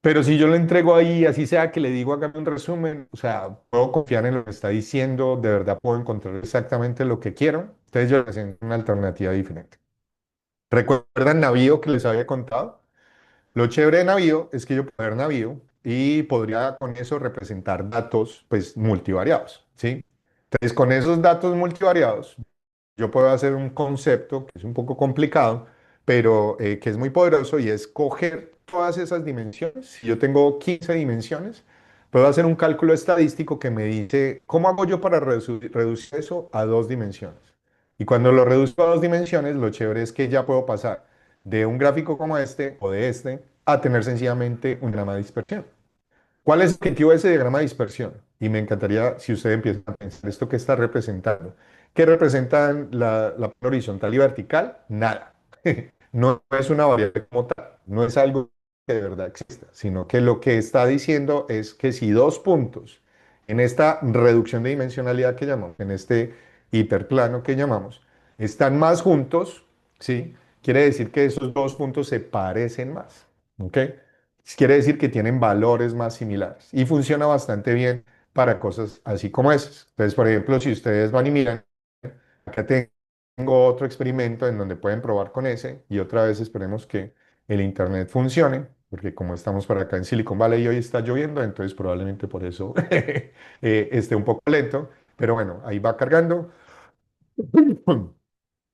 Pero si yo le entrego ahí, así sea que le digo, hágame un resumen, o sea, puedo confiar en lo que está diciendo, de verdad puedo encontrar exactamente lo que quiero. Entonces, yo le presento una alternativa diferente. ¿Recuerdan Navío que les había contado? Lo chévere de Navío es que yo puedo ver Navío y podría con eso representar datos pues multivariados, ¿sí? Entonces con esos datos multivariados yo puedo hacer un concepto que es un poco complicado, pero que es muy poderoso y es coger todas esas dimensiones. Si yo tengo 15 dimensiones, puedo hacer un cálculo estadístico que me dice cómo hago yo para reducir eso a dos dimensiones. Y cuando lo reduzco a dos dimensiones, lo chévere es que ya puedo pasar de un gráfico como este o de este a tener sencillamente un diagrama de dispersión. ¿Cuál es el objetivo de ese diagrama de dispersión? Y me encantaría si usted empieza a pensar esto que está representando. ¿Qué representan la horizontal y vertical? Nada. No es una variable como tal, no es algo que de verdad exista, sino que lo que está diciendo es que si dos puntos en esta reducción de dimensionalidad que llamamos, en este hiperplano que llamamos, están más juntos, ¿sí? Quiere decir que esos dos puntos se parecen más, ¿ok? Quiere decir que tienen valores más similares y funciona bastante bien para cosas así como esas. Entonces, por ejemplo, si ustedes van y miran, acá tengo otro experimento en donde pueden probar con ese y otra vez esperemos que el internet funcione, porque como estamos por acá en Silicon Valley y hoy está lloviendo, entonces probablemente por eso esté un poco lento, pero bueno, ahí va cargando.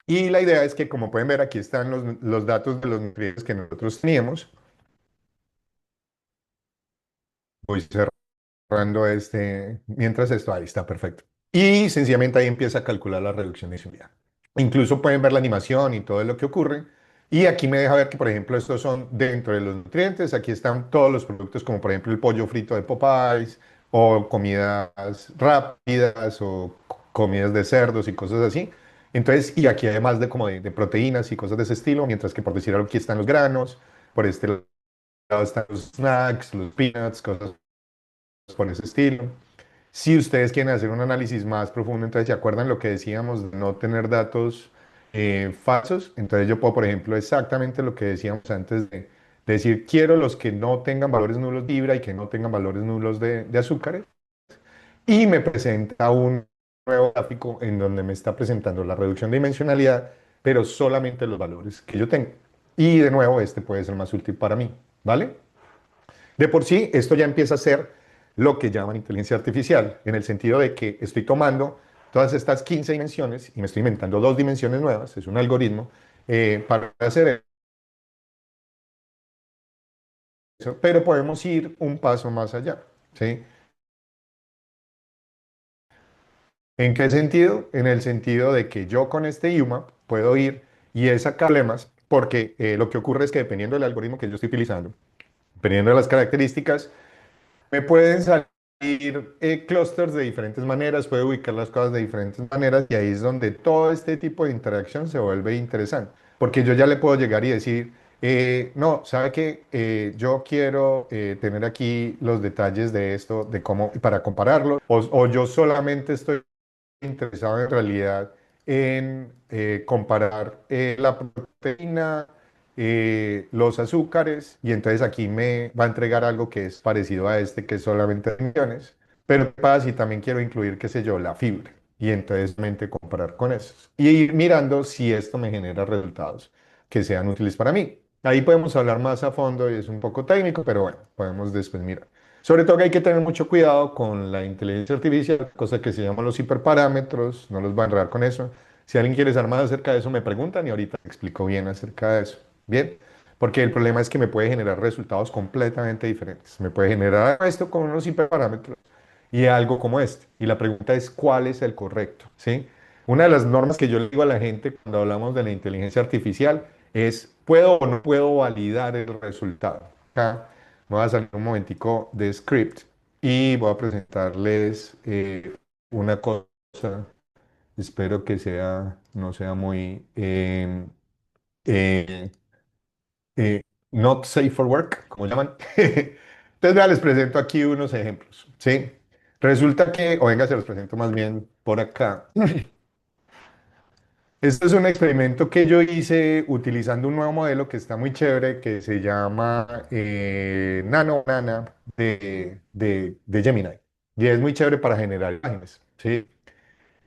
Y la idea es que, como pueden ver, aquí están los datos de los nutrientes que nosotros teníamos. Voy cerrando mientras esto, ahí está perfecto. Y sencillamente ahí empieza a calcular la reducción de insulina. Incluso pueden ver la animación y todo lo que ocurre. Y aquí me deja ver que, por ejemplo, estos son dentro de los nutrientes. Aquí están todos los productos, como por ejemplo el pollo frito de Popeyes, o comidas rápidas, o comidas de cerdos y cosas así. Entonces, y aquí además de como de proteínas y cosas de ese estilo, mientras que por decir algo, aquí están los granos, por este lado están los snacks, los peanuts, cosas por ese estilo. Si ustedes quieren hacer un análisis más profundo, entonces se acuerdan lo que decíamos de no tener datos falsos. Entonces yo puedo, por ejemplo, exactamente lo que decíamos antes de decir, quiero los que no tengan valores nulos de fibra y que no tengan valores nulos de azúcares. Y me presenta un nuevo gráfico en donde me está presentando la reducción de dimensionalidad, pero solamente los valores que yo tengo. Y de nuevo, este puede ser más útil para mí, ¿vale? De por sí, esto ya empieza a ser lo que llaman inteligencia artificial, en el sentido de que estoy tomando todas estas 15 dimensiones y me estoy inventando dos dimensiones nuevas, es un algoritmo para hacer eso, pero podemos ir un paso más allá, ¿sí? ¿En qué sentido? En el sentido de que yo con este UMAP puedo ir y es sacar problemas, porque lo que ocurre es que dependiendo del algoritmo que yo estoy utilizando, dependiendo de las características, me pueden salir clusters de diferentes maneras, puedo ubicar las cosas de diferentes maneras y ahí es donde todo este tipo de interacción se vuelve interesante, porque yo ya le puedo llegar y decir, no, ¿sabe qué? Yo quiero tener aquí los detalles de esto, de cómo, para compararlo, o yo solamente estoy interesado en realidad en comparar la proteína, los azúcares, y entonces aquí me va a entregar algo que es parecido a este, que es solamente millones. Pero ¿qué pasa si también quiero incluir, qué sé yo, la fibra? Y entonces mente comparar con esos. Y ir mirando si esto me genera resultados que sean útiles para mí. Ahí podemos hablar más a fondo y es un poco técnico, pero bueno, podemos después mirar. Sobre todo que hay que tener mucho cuidado con la inteligencia artificial, cosa que se llaman los hiperparámetros, no los voy a enredar con eso. Si alguien quiere saber más acerca de eso, me preguntan y ahorita explico bien acerca de eso. Bien, porque el problema es que me puede generar resultados completamente diferentes. Me puede generar esto con unos hiperparámetros y algo como este. Y la pregunta es, ¿cuál es el correcto? ¿Sí? Una de las normas que yo le digo a la gente cuando hablamos de la inteligencia artificial es, ¿puedo o no puedo validar el resultado? Acá me voy a salir un momentico de script y voy a presentarles una cosa. Espero que no sea muy eh, eh, not safe for work, como llaman. Entonces, vea, les presento aquí unos ejemplos, ¿sí? Resulta que, o venga, se los presento más bien por acá. Este es un experimento que yo hice utilizando un nuevo modelo que está muy chévere, que se llama Nano Banana de Gemini. Y es muy chévere para generar imágenes, ¿sí?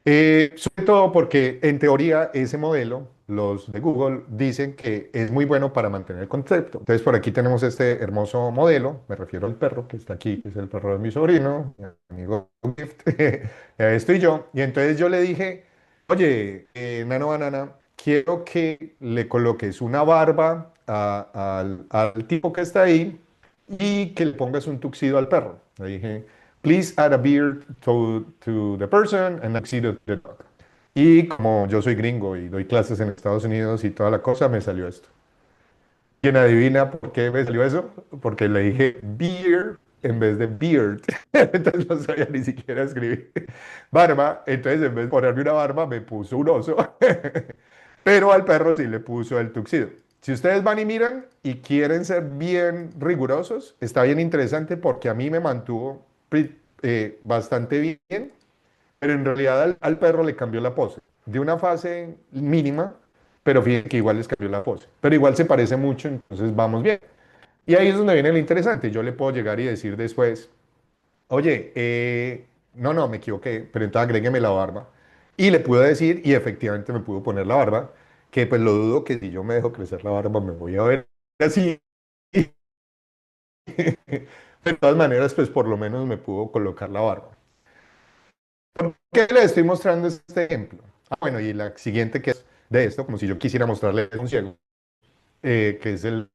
Sobre todo porque en teoría ese modelo, los de Google, dicen que es muy bueno para mantener el concepto. Entonces por aquí tenemos este hermoso modelo, me refiero al perro que está aquí, que es el perro de mi sobrino, mi amigo Gift, estoy yo. Y entonces yo le dije, oye, Nano Banana, quiero que le coloques una barba al tipo que está ahí y que le pongas un tuxido al perro. Le dije, please add a beard to the person and a tuxedo to the dog. Y como yo soy gringo y doy clases en Estados Unidos y toda la cosa, me salió esto. ¿Quién adivina por qué me salió eso? Porque le dije beard en vez de beard. Entonces no sabía ni siquiera escribir barba. Entonces en vez de ponerme una barba, me puso un oso. Pero al perro sí le puso el tuxido. Si ustedes van y miran y quieren ser bien rigurosos, está bien interesante porque a mí me mantuvo bastante bien, pero en realidad al perro le cambió la pose. De una fase mínima, pero fíjense que igual les cambió la pose. Pero igual se parece mucho, entonces vamos bien. Y ahí es donde viene lo interesante. Yo le puedo llegar y decir después, oye, no, me equivoqué, pero entonces agrégueme la barba. Y le pude decir, y efectivamente me pudo poner la barba, que pues lo dudo que si yo me dejo crecer la barba me voy a ver así. De todas maneras, pues por lo menos me pudo colocar la barba. ¿Por qué le estoy mostrando este ejemplo? Ah, bueno, y la siguiente que es, de esto, como si yo quisiera mostrarle a un ciego, que es el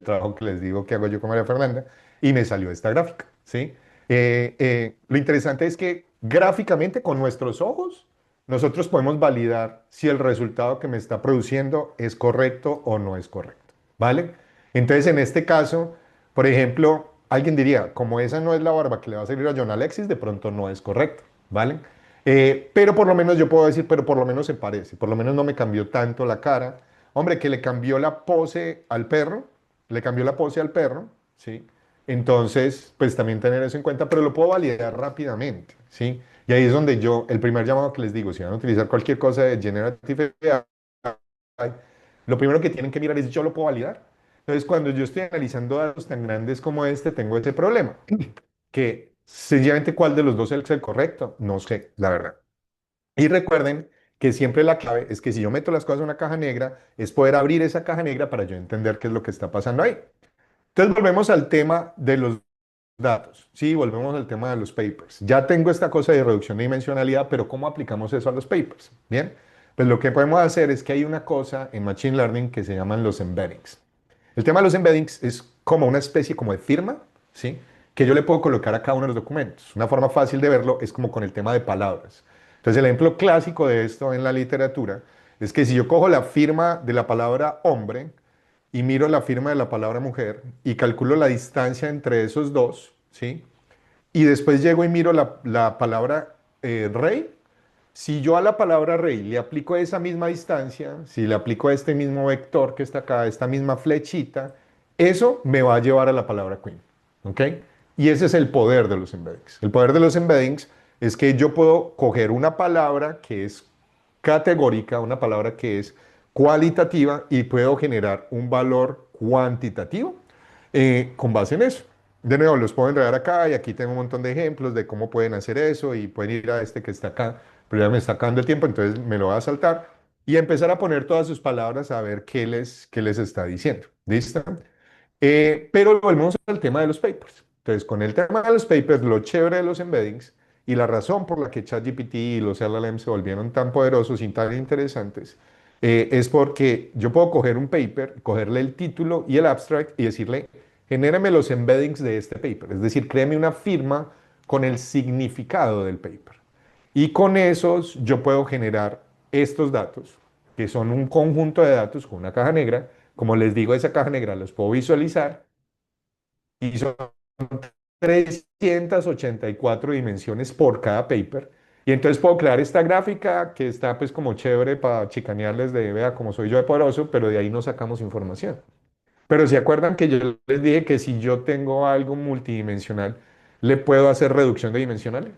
trabajo que les digo que hago yo con María Fernanda, y me salió esta gráfica, ¿sí? Lo interesante es que gráficamente con nuestros ojos nosotros podemos validar si el resultado que me está produciendo es correcto o no es correcto, ¿vale? Entonces, en este caso, por ejemplo, alguien diría, como esa no es la barba que le va a salir a John Alexis, de pronto no es correcto, ¿vale? Pero por lo menos yo puedo decir, pero por lo menos se parece, por lo menos no me cambió tanto la cara. Hombre, que le cambió la pose al perro, le cambió la pose al perro, ¿sí? Entonces, pues también tener eso en cuenta, pero lo puedo validar rápidamente, ¿sí? Y ahí es donde yo, el primer llamado que les digo, si van a utilizar cualquier cosa de Generative AI, lo primero que tienen que mirar es, ¿yo lo puedo validar? Entonces, cuando yo estoy analizando datos tan grandes como este, tengo ese problema, que sencillamente cuál de los dos es el correcto, no sé, la verdad. Y recuerden que siempre la clave es que si yo meto las cosas en una caja negra, es poder abrir esa caja negra para yo entender qué es lo que está pasando ahí. Entonces volvemos al tema de los datos. Sí, volvemos al tema de los papers. Ya tengo esta cosa de reducción de dimensionalidad, pero ¿cómo aplicamos eso a los papers? Bien, pues lo que podemos hacer es que hay una cosa en Machine Learning que se llaman los embeddings. El tema de los embeddings es como una especie como de firma, ¿sí? Que yo le puedo colocar a cada uno de los documentos. Una forma fácil de verlo es como con el tema de palabras. Entonces, el ejemplo clásico de esto en la literatura es que si yo cojo la firma de la palabra hombre y miro la firma de la palabra mujer y calculo la distancia entre esos dos, ¿sí? Y después llego y miro la palabra rey, si yo a la palabra rey le aplico esa misma distancia, si le aplico este mismo vector que está acá, esta misma flechita, eso me va a llevar a la palabra queen. ¿Ok? Y ese es el poder de los embeddings. El poder de los embeddings es que yo puedo coger una palabra que es categórica, una palabra que es cualitativa y puedo generar un valor cuantitativo con base en eso. De nuevo, los puedo enredar acá y aquí tengo un montón de ejemplos de cómo pueden hacer eso y pueden ir a este que está acá, pero ya me está acabando el tiempo, entonces me lo voy a saltar y empezar a poner todas sus palabras a ver qué les está diciendo. ¿Listo? Pero volvemos al tema de los papers. Entonces, con el tema de los papers, lo chévere de los embeddings y la razón por la que ChatGPT y los LLM se volvieron tan poderosos y tan interesantes es porque yo puedo coger un paper, cogerle el título y el abstract y decirle, genérame los embeddings de este paper. Es decir, créeme una firma con el significado del paper. Y con esos yo puedo generar estos datos, que son un conjunto de datos con una caja negra. Como les digo, esa caja negra los puedo visualizar y son 384 dimensiones por cada paper. Y entonces puedo crear esta gráfica que está pues como chévere para chicanearles de, vea, como soy yo de poderoso, pero de ahí no sacamos información. Pero se acuerdan que yo les dije que si yo tengo algo multidimensional, le puedo hacer reducción de dimensionales.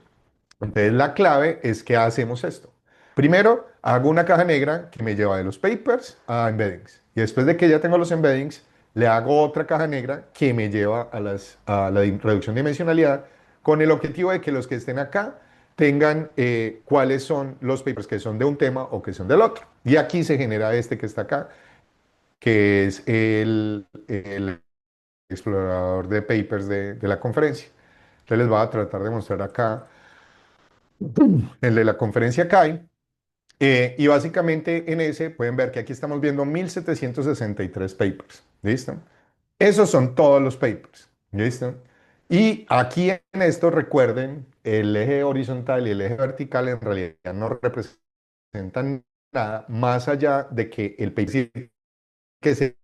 Entonces la clave es que hacemos esto. Primero, hago una caja negra que me lleva de los papers a embeddings. Y después de que ya tengo los embeddings, le hago otra caja negra que me lleva a la reducción de dimensionalidad con el objetivo de que los que estén acá tengan cuáles son los papers que son de un tema o que son del otro. Y aquí se genera este que está acá, que es el explorador de papers de la conferencia. Entonces les voy a tratar de mostrar acá el de la conferencia CAI. Y básicamente en ese pueden ver que aquí estamos viendo 1763 papers. ¿Listo? Esos son todos los papers. ¿Listo? Y aquí en esto recuerden, el eje horizontal y el eje vertical en realidad no representan nada más allá de que el paper que se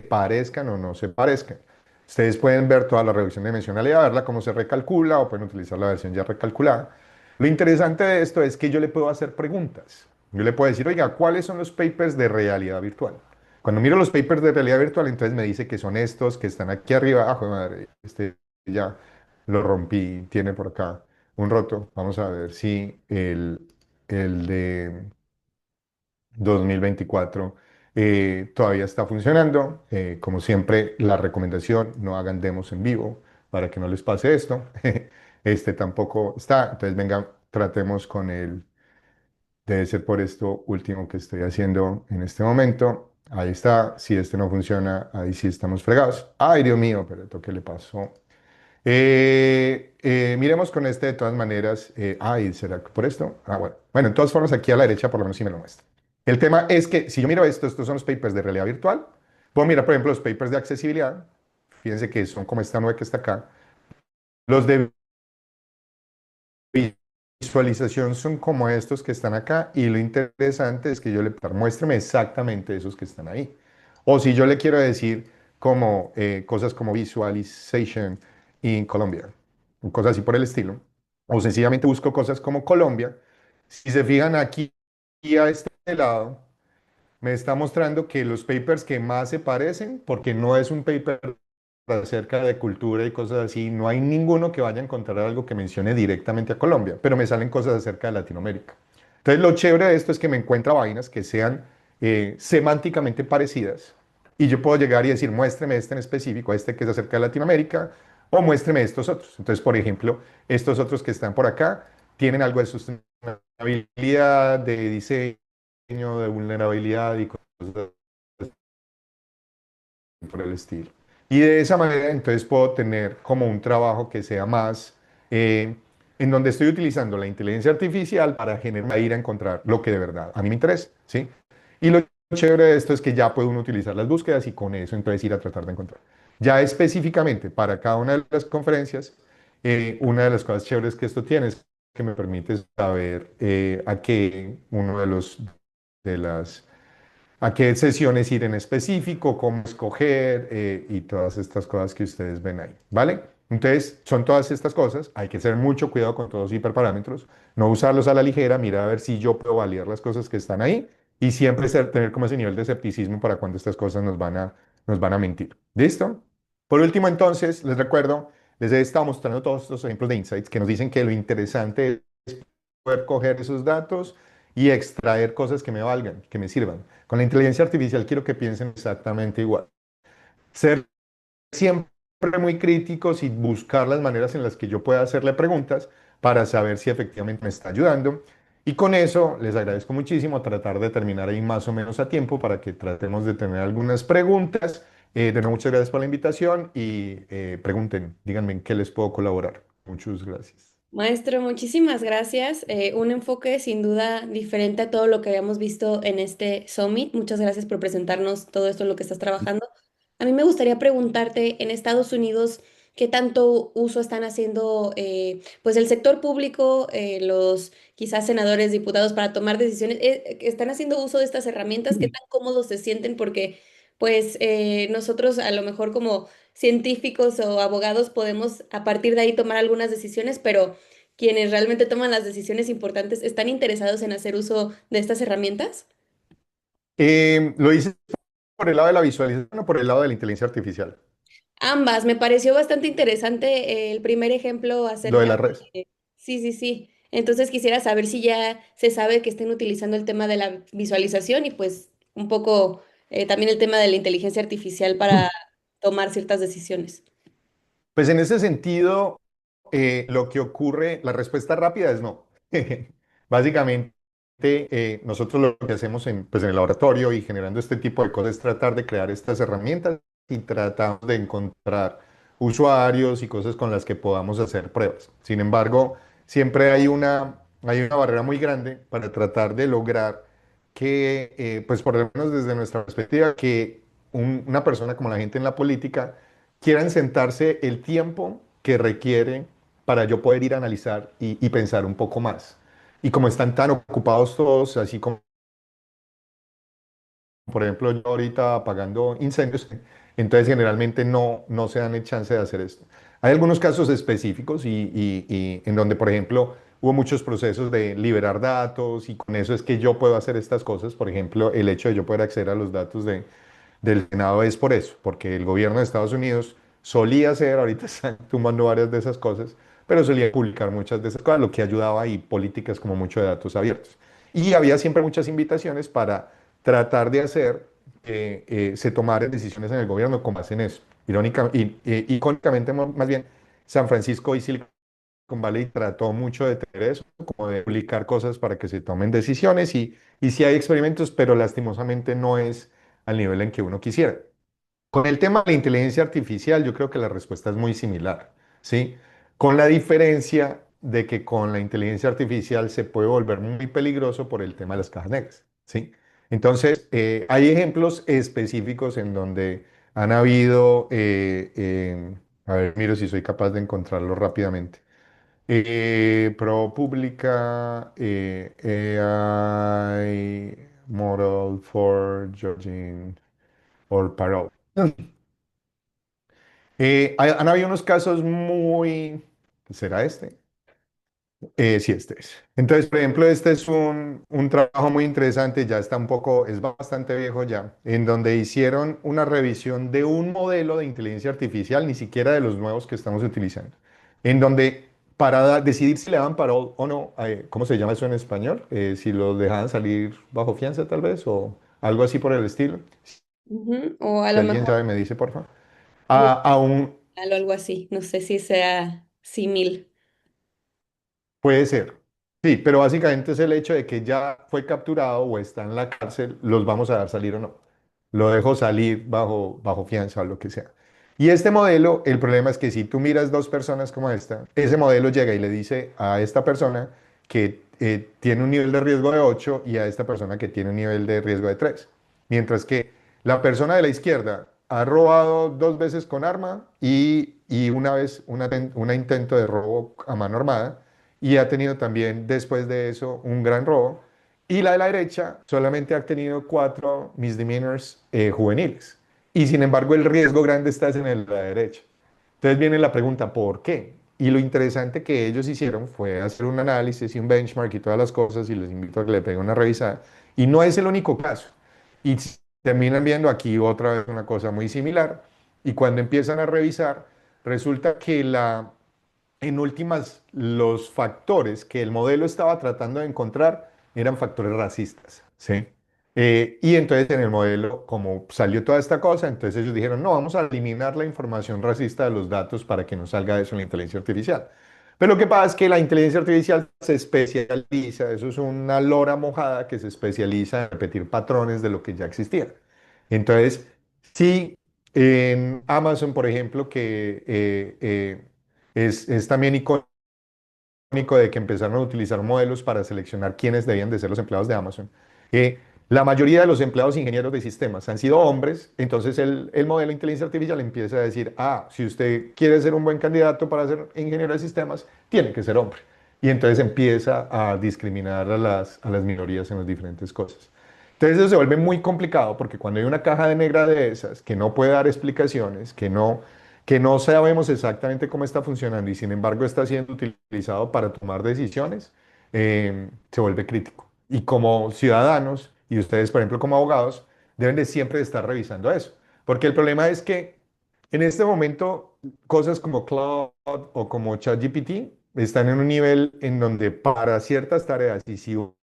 parezcan o no se parezcan. Ustedes pueden ver toda la reducción de dimensionalidad, verla cómo se recalcula o pueden utilizar la versión ya recalculada. Lo interesante de esto es que yo le puedo hacer preguntas. Yo le puedo decir, oiga, ¿cuáles son los papers de realidad virtual? Cuando miro los papers de realidad virtual, entonces me dice que son estos que están aquí arriba. Ah, joder, madre, este ya lo rompí, tiene por acá un roto. Vamos a ver si el de 2024 todavía está funcionando. Como siempre, la recomendación, no hagan demos en vivo para que no les pase esto. Este tampoco está. Entonces, venga, tratemos con el, debe ser por esto último que estoy haciendo en este momento. Ahí está. Si este no funciona, ahí sí estamos fregados. Ay, Dios mío, pero esto qué le pasó. Miremos con este de todas maneras. Ay, ¿será que por esto? Ah, bueno. Bueno, en todas formas, aquí a la derecha por lo menos sí me lo muestra. El tema es que si yo miro esto, estos son los papers de realidad virtual. Puedo mirar, por ejemplo, los papers de accesibilidad. Fíjense que son como esta nube que está acá. Los de visualización son como estos que están acá y lo interesante es que yo le muéstreme exactamente esos que están ahí. O si yo le quiero decir como cosas como visualization in Colombia, cosas así por el estilo, o sencillamente busco cosas como Colombia, si se fijan aquí y a este lado, me está mostrando que los papers que más se parecen, porque no es un paper acerca de cultura y cosas así, no hay ninguno que vaya a encontrar algo que mencione directamente a Colombia, pero me salen cosas acerca de Latinoamérica. Entonces, lo chévere de esto es que me encuentra vainas que sean semánticamente parecidas y yo puedo llegar y decir, muéstreme este en específico, este que es acerca de Latinoamérica, o muéstreme estos otros. Entonces, por ejemplo, estos otros que están por acá tienen algo de sustentabilidad, de diseño, de vulnerabilidad y cosas por el estilo. Y de esa manera entonces puedo tener como un trabajo que sea más, en donde estoy utilizando la inteligencia artificial para generar, ir a encontrar lo que de verdad a mí me interesa, ¿sí? Y lo chévere de esto es que ya puede uno utilizar las búsquedas y con eso entonces ir a tratar de encontrar. Ya específicamente para cada una de las conferencias, una de las cosas chéveres que esto tiene es que me permite saber a qué uno de las a qué sesiones ir en específico, cómo escoger y todas estas cosas que ustedes ven ahí, ¿vale? Entonces, son todas estas cosas, hay que tener mucho cuidado con todos los hiperparámetros, no usarlos a la ligera, mirar a ver si yo puedo validar las cosas que están ahí y siempre tener como ese nivel de escepticismo para cuando estas cosas nos van a mentir. ¿Listo? Por último, entonces, les recuerdo, les he estado mostrando todos estos ejemplos de insights que nos dicen que lo interesante es poder coger esos datos y extraer cosas que me valgan, que me sirvan. Con la inteligencia artificial quiero que piensen exactamente igual. Ser siempre muy críticos y buscar las maneras en las que yo pueda hacerle preguntas para saber si efectivamente me está ayudando. Y con eso les agradezco muchísimo tratar de terminar ahí más o menos a tiempo para que tratemos de tener algunas preguntas. De nuevo, muchas gracias por la invitación y pregunten, díganme en qué les puedo colaborar. Muchas gracias. Maestro, muchísimas gracias. Un enfoque sin duda diferente a todo lo que habíamos visto en este Summit. Muchas gracias por presentarnos todo esto en lo que estás trabajando. A mí me gustaría preguntarte, en Estados Unidos, ¿qué tanto uso están haciendo pues el sector público, los quizás senadores, diputados para tomar decisiones? ¿Están haciendo uso de estas herramientas? ¿Qué tan cómodos se sienten? Porque pues nosotros a lo mejor como científicos o abogados podemos a partir de ahí tomar algunas decisiones, pero quienes realmente toman las decisiones importantes están interesados en hacer uso de estas herramientas. ¿Lo hice por el lado de la visualización o por el lado de la inteligencia artificial? Ambas, me pareció bastante interesante el primer ejemplo Lo de acerca las redes. de... Sí, sí, sí. Entonces quisiera saber si ya se sabe que estén utilizando el tema de la visualización y pues un poco también el tema de la inteligencia artificial para tomar ciertas decisiones. Pues en ese sentido, lo que ocurre, la respuesta rápida es no. Básicamente, nosotros lo que hacemos pues en el laboratorio y generando este tipo de cosas es tratar de crear estas herramientas y tratamos de encontrar usuarios y cosas con las que podamos hacer pruebas. Sin embargo, siempre hay una barrera muy grande para tratar de lograr que, pues por lo menos desde nuestra perspectiva, que una persona como la gente en la política quieran sentarse el tiempo que requiere para yo poder ir a analizar y pensar un poco más. Y como están tan ocupados todos, así como por ejemplo yo ahorita apagando incendios, entonces generalmente no se dan el chance de hacer esto. Hay algunos casos específicos y en donde, por ejemplo, hubo muchos procesos de liberar datos y con eso es que yo puedo hacer estas cosas. Por ejemplo, el hecho de yo poder acceder a los datos del Senado es por eso, porque el gobierno de Estados Unidos solía hacer, ahorita están tumbando varias de esas cosas, pero solía publicar muchas de esas cosas, lo que ayudaba y políticas como mucho de datos abiertos. Y había siempre muchas invitaciones para tratar de hacer que se tomaran decisiones en el gobierno con base en eso. Icónicamente, más bien, San Francisco y Silicon Valley trató mucho de tener eso, como de publicar cosas para que se tomen decisiones y sí hay experimentos, pero lastimosamente no es al nivel en que uno quisiera. Con el tema de la inteligencia artificial, yo creo que la respuesta es muy similar, ¿sí? Con la diferencia de que con la inteligencia artificial se puede volver muy peligroso por el tema de las cajas negras, ¿sí? Entonces, hay ejemplos específicos en donde han habido, a ver, miro si soy capaz de encontrarlo rápidamente. ProPublica, AI Model for Judging or Parole. Han habido unos casos muy... ¿Será este? Sí, este es. Entonces, por ejemplo, este es un trabajo muy interesante, ya está un poco, es bastante viejo ya, en donde hicieron una revisión de un modelo de inteligencia artificial, ni siquiera de los nuevos que estamos utilizando, en donde para decidir si le daban parol o no, ¿cómo se llama eso en español? Si lo dejaban salir bajo fianza tal vez, o algo así por el estilo. Ujú. O a Si lo alguien mejor sabe, me dice, por favor. muy A un, o algo así. No sé si sea símil. Puede ser. Sí, pero básicamente es el hecho de que ya fue capturado o está en la cárcel, los vamos a dar salir o no. Lo dejo salir bajo fianza o lo que sea. Y este modelo, el problema es que si tú miras dos personas como esta, ese modelo llega y le dice a esta persona que tiene un nivel de riesgo de 8 y a esta persona que tiene un nivel de riesgo de 3. Mientras que la persona de la izquierda ha robado dos veces con arma y una vez un intento de robo a mano armada y ha tenido también después de eso un gran robo. Y la de la derecha solamente ha tenido cuatro misdemeanors juveniles. Y sin embargo el riesgo grande está en el de la derecha. Entonces viene la pregunta, ¿por qué? Y lo interesante que ellos hicieron fue hacer un análisis y un benchmark y todas las cosas y les invito a que le peguen una revisada. Y no es el único caso. Y terminan viendo aquí otra vez una cosa muy similar. Y cuando empiezan a revisar, resulta que en últimas, los factores que el modelo estaba tratando de encontrar eran factores racistas, ¿sí? Y entonces en el modelo, como salió toda esta cosa, entonces ellos dijeron, no, vamos a eliminar la información racista de los datos para que no salga eso en la inteligencia artificial. Pero lo que pasa es que la inteligencia artificial se especializa, eso es una lora mojada que se especializa en repetir patrones de lo que ya existía. Entonces, sí, en Amazon, por ejemplo, que es también icónico de que empezaron a utilizar modelos para seleccionar quiénes debían de ser los empleados de Amazon. La mayoría de los empleados ingenieros de sistemas han sido hombres, entonces el modelo de inteligencia artificial empieza a decir, ah, si usted quiere ser un buen candidato para ser ingeniero de sistemas, tiene que ser hombre. Y entonces empieza a discriminar a las minorías en las diferentes cosas. Entonces eso se vuelve muy complicado porque cuando hay una caja de negra de esas que no puede dar explicaciones, que no sabemos exactamente cómo está funcionando y sin embargo está siendo utilizado para tomar decisiones, se vuelve crítico. Y como ciudadanos, y ustedes, por ejemplo, como abogados, deben de siempre estar revisando eso. Porque el problema es que en este momento cosas como Claude o como ChatGPT están en un nivel en donde para ciertas tareas, y si uno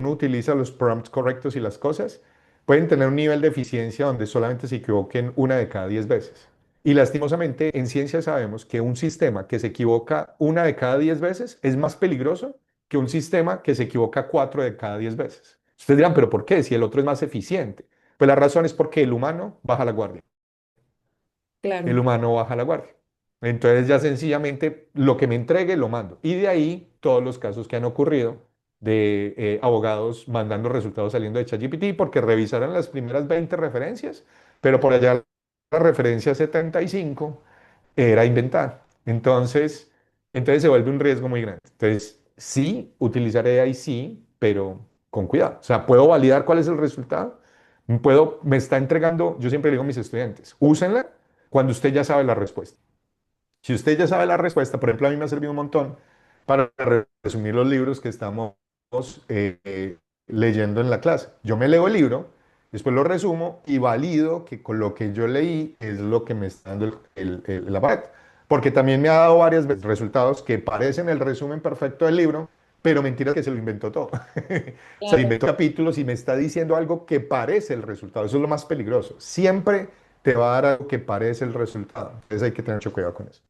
utiliza los prompts correctos y las cosas, pueden tener un nivel de eficiencia donde solamente se equivoquen una de cada 10 veces. Y lastimosamente, en ciencia sabemos que un sistema que se equivoca una de cada 10 veces es más peligroso que un sistema que se equivoca 4 de cada 10 veces. Ustedes dirán, pero ¿por qué? Si el otro es más eficiente. Pues la razón es porque el humano baja la guardia, el Claro. humano baja la guardia. Entonces ya sencillamente lo que me entregue lo mando. Y de ahí todos los casos que han ocurrido de abogados mandando resultados saliendo de ChatGPT porque revisaron las primeras 20 referencias, pero por allá la referencia 75 era inventada. Entonces se vuelve un riesgo muy grande. Entonces, sí, utilizar AI sí, pero con cuidado. O sea, puedo validar cuál es el resultado. Me está entregando, yo siempre le digo a mis estudiantes, úsenla cuando usted ya sabe la respuesta. Si usted ya sabe la respuesta, por ejemplo, a mí me ha servido un montón para resumir los libros que estamos leyendo en la clase. Yo me leo el libro, después lo resumo y valido que con lo que yo leí es lo que me está dando la pared. Porque también me ha dado varias veces resultados que parecen el resumen perfecto del libro, pero mentiras que se lo inventó todo. Se Claro. inventó capítulos y me está diciendo algo que parece el resultado. Eso es lo más peligroso. Siempre te va a dar algo que parece el resultado. Entonces hay que tener mucho cuidado con eso.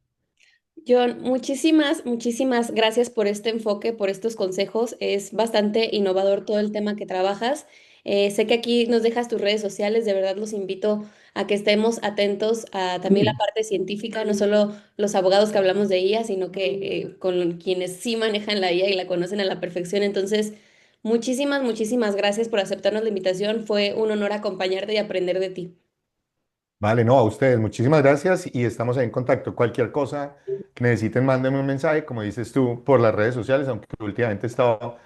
John, muchísimas, muchísimas gracias por este enfoque, por estos consejos. Es bastante innovador todo el tema que trabajas. Sé que aquí nos dejas tus redes sociales, de verdad los invito a que estemos atentos a también la parte científica, no solo los abogados que hablamos de IA, sino que con quienes sí manejan la IA y la conocen a la perfección. Entonces, Muchísimas, muchísimas gracias por aceptarnos la invitación. Fue un honor acompañarte y aprender de ti. Vale, no, a ustedes, muchísimas gracias y estamos ahí en contacto. Cualquier cosa que necesiten, mándenme un mensaje, como dices tú, por las redes sociales, aunque últimamente he estado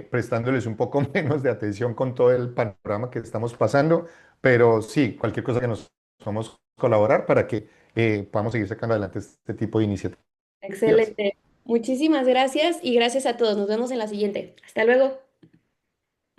prestándoles un poco menos de atención con todo el panorama que estamos pasando, pero sí, cualquier cosa que nos podamos colaborar para que podamos seguir sacando adelante este tipo de iniciativas. Excelente. Muchísimas gracias y gracias a todos. Nos vemos en la siguiente. Hasta luego.